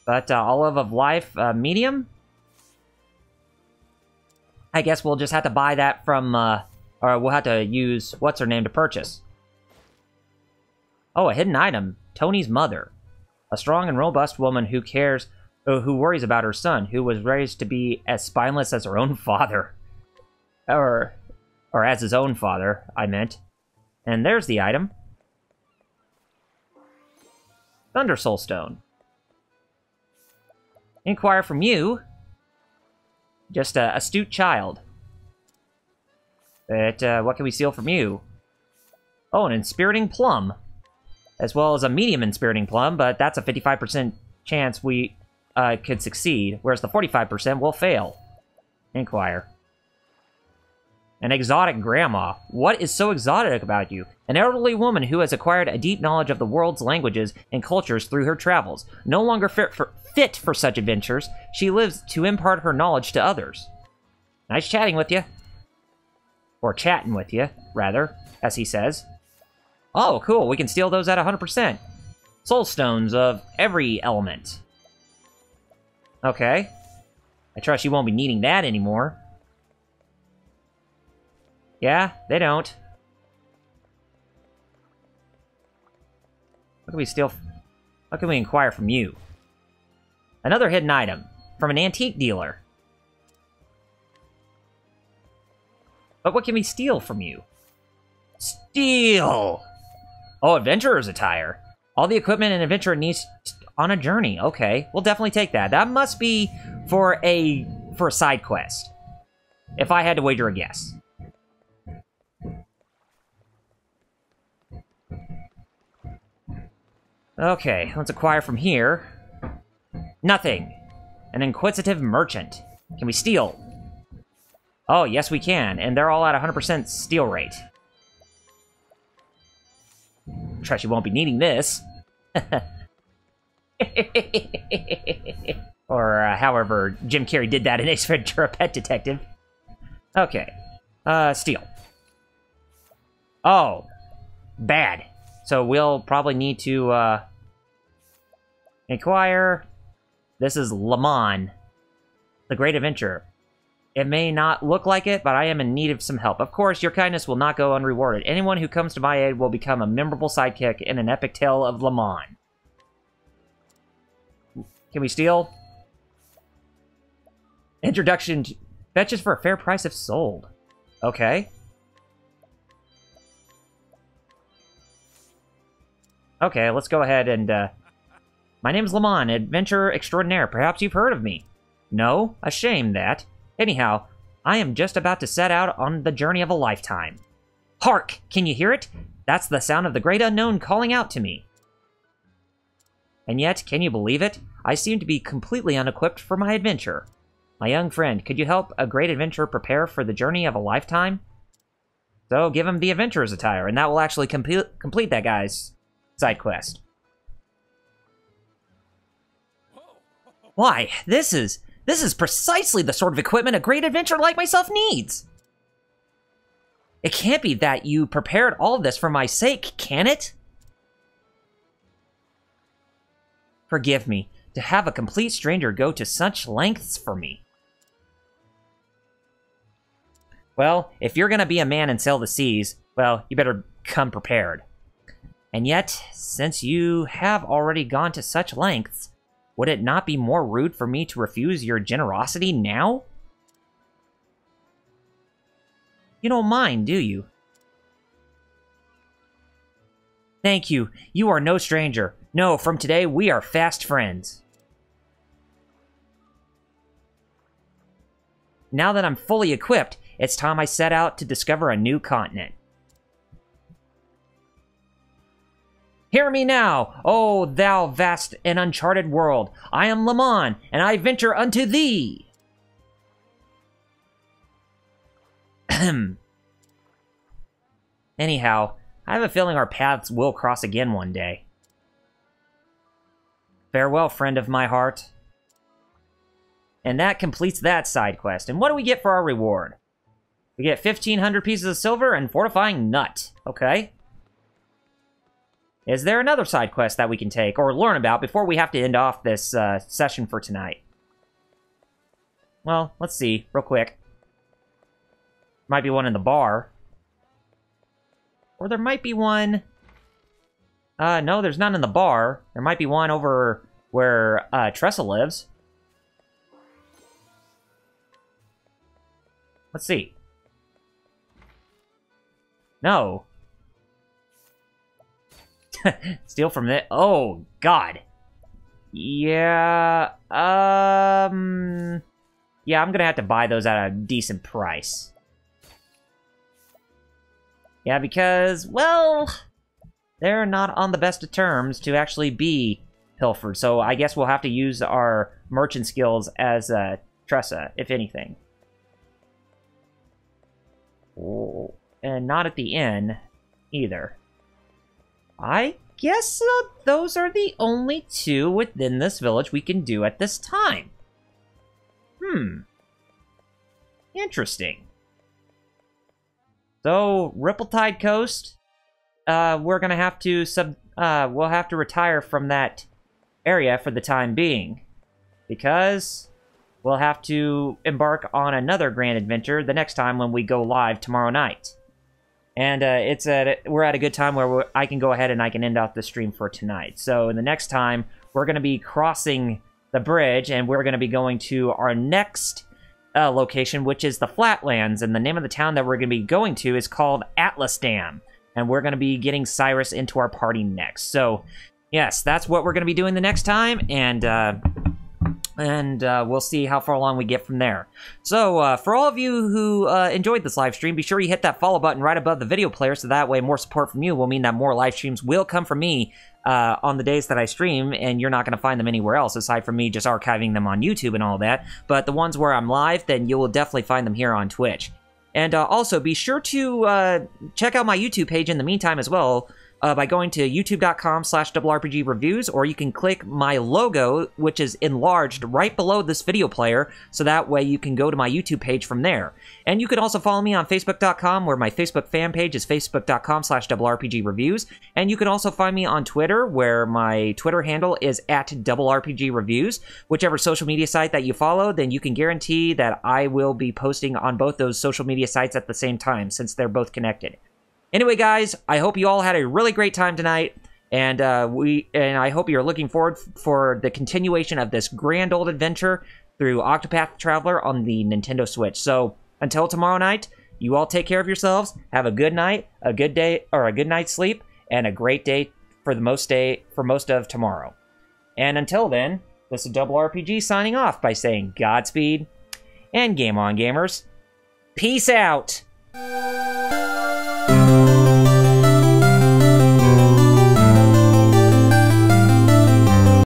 But, olive of life, medium? I guess we'll just have to buy that from, or we'll have to use what's-her-name to purchase. Oh, a hidden item. Tony's mother. A strong and robust woman who cares, who worries about her son, who was raised to be as spineless as her own father. Or as his own father, I meant. And there's the item. Thunder Soul Stone. Inquire from you. Just a astute child. But, what can we steal from you? Oh, an Inspiriting Plum. As well as a medium Inspiriting Plum, but that's a 55% chance we could succeed, whereas the 45% will fail. Inquire. An exotic grandma. What is so exotic about you? An elderly woman who has acquired a deep knowledge of the world's languages and cultures through her travels. No longer fit for such adventures, she lives to impart her knowledge to others. Nice chatting with you. Or chatting with you, rather, as he says. Oh, cool. We can steal those at 100%. Soul Stones of every element. Okay. I trust you won't be needing that anymore. Yeah, they don't. What can we steal? What can we inquire from you? Another hidden item from an antique dealer. But what can we steal from you? Steal! Oh, adventurer's attire. All the equipment an adventurer needs on a journey. Okay, we'll definitely take that. That must be for a side quest. If I had to wager a guess. Okay, let's acquire from here. Nothing. An inquisitive merchant. Can we steal? Oh, yes we can, and they're all at 100% steal rate. Trust you won't be needing this. Or however Jim Carrey did that in Ace Ventura: Pet Detective. Okay. Steal. Oh. Bad. So we'll probably need to, inquire. This is Lamon, the Great Adventurer. It may not look like it, but I am in need of some help. Of course, your kindness will not go unrewarded. Anyone who comes to my aid will become a memorable sidekick in an epic tale of Lamon. Can we steal? Introduction to fetches for a fair price if sold. Okay. Okay, let's go ahead and, My name's Lamon, adventurer extraordinaire. Perhaps you've heard of me. No? A shame, that. Anyhow, I am just about to set out on the journey of a lifetime. Hark! Can you hear it? That's the sound of the great unknown calling out to me. And yet, can you believe it? I seem to be completely unequipped for my adventure. My young friend, could you help a great adventurer prepare for the journey of a lifetime? So, give him the adventurer's attire, and that will actually complete that guy's side quest. Why, this is precisely the sort of equipment a great adventurer like myself needs. It can't be that you prepared all of this for my sake, can it? Forgive me, to have a complete stranger go to such lengths for me. Well, if you're gonna be a man and sail the seas, well, you better come prepared. And yet, since you have already gone to such lengths, would it not be more rude for me to refuse your generosity now? You don't mind, do you? Thank you. You are no stranger. No, from today, we are fast friends. Now that I'm fully equipped, it's time I set out to discover a new continent. Hear me now, O thou vast and uncharted world. I am Lamon, and I venture unto thee. Anyhow, I have a feeling our paths will cross again one day. Farewell, friend of my heart. And that completes that side quest. And what do we get for our reward? We get 1,500 pieces of silver and fortifying nut. Okay. Is there another side quest that we can take or learn about before we have to end off this session for tonight? Well, let's see, real quick. Might be one in the bar. Or there might be one... no, there's none in the bar. There might be one over where Tressa lives. Let's see. No. Steal from it. Oh, God. Yeah. Yeah, I'm gonna have to buy those at a decent price. Yeah, because, well, they're not on the best of terms to actually be pilfered. So I guess we'll have to use our merchant skills as Tressa, if anything. Oh, and not at the inn, either. I guess those are the only two within this village we can do at this time. Interesting. So, Rippletide Coast, we're gonna have to we'll have to retire from that area for the time being. Because we'll have to embark on another grand adventure the next time when we go live tomorrow night. And we're at a good time where I can go ahead and I can end out the stream for tonight. So the next time, we're going to be crossing the bridge, and we're going to be going to our next location, which is the Flatlands. And the name of the town that we're going to be going to is called Atlas Dam. And we're going to be getting Cyrus into our party next. So, yes, that's what we're going to be doing the next time. And we'll see how far along we get from there. So, for all of you who enjoyed this live stream, be sure you hit that follow button right above the video player, so that way more support from you will mean that more live streams will come from me on the days that I stream, and you're not going to find them anywhere else, aside from me just archiving them on YouTube and all that. But the ones where I'm live, then you will definitely find them here on Twitch. And also, be sure to check out my YouTube page in the meantime as well, by going to youtube.com/RRPGReviews, or you can click my logo, which is enlarged right below this video player, so that way you can go to my YouTube page from there. And you can also follow me on Facebook.com, where my Facebook fan page is facebook.com/RRPGReviews, and you can also find me on Twitter, where my Twitter handle is @RRPGReviews. Whichever social media site that you follow, then you can guarantee that I will be posting on both those social media sites at the same time, since they're both connected. Anyway, guys, I hope you all had a really great time tonight, and I hope you're looking forward for the continuation of this grand old adventure through Octopath Traveler on the Nintendo Switch. So, until tomorrow night, you all take care of yourselves, have a good night, a good day, or a good night's sleep, and a great day for most of tomorrow. And until then, this is Double RPG signing off by saying Godspeed, and game on, gamers. Peace out!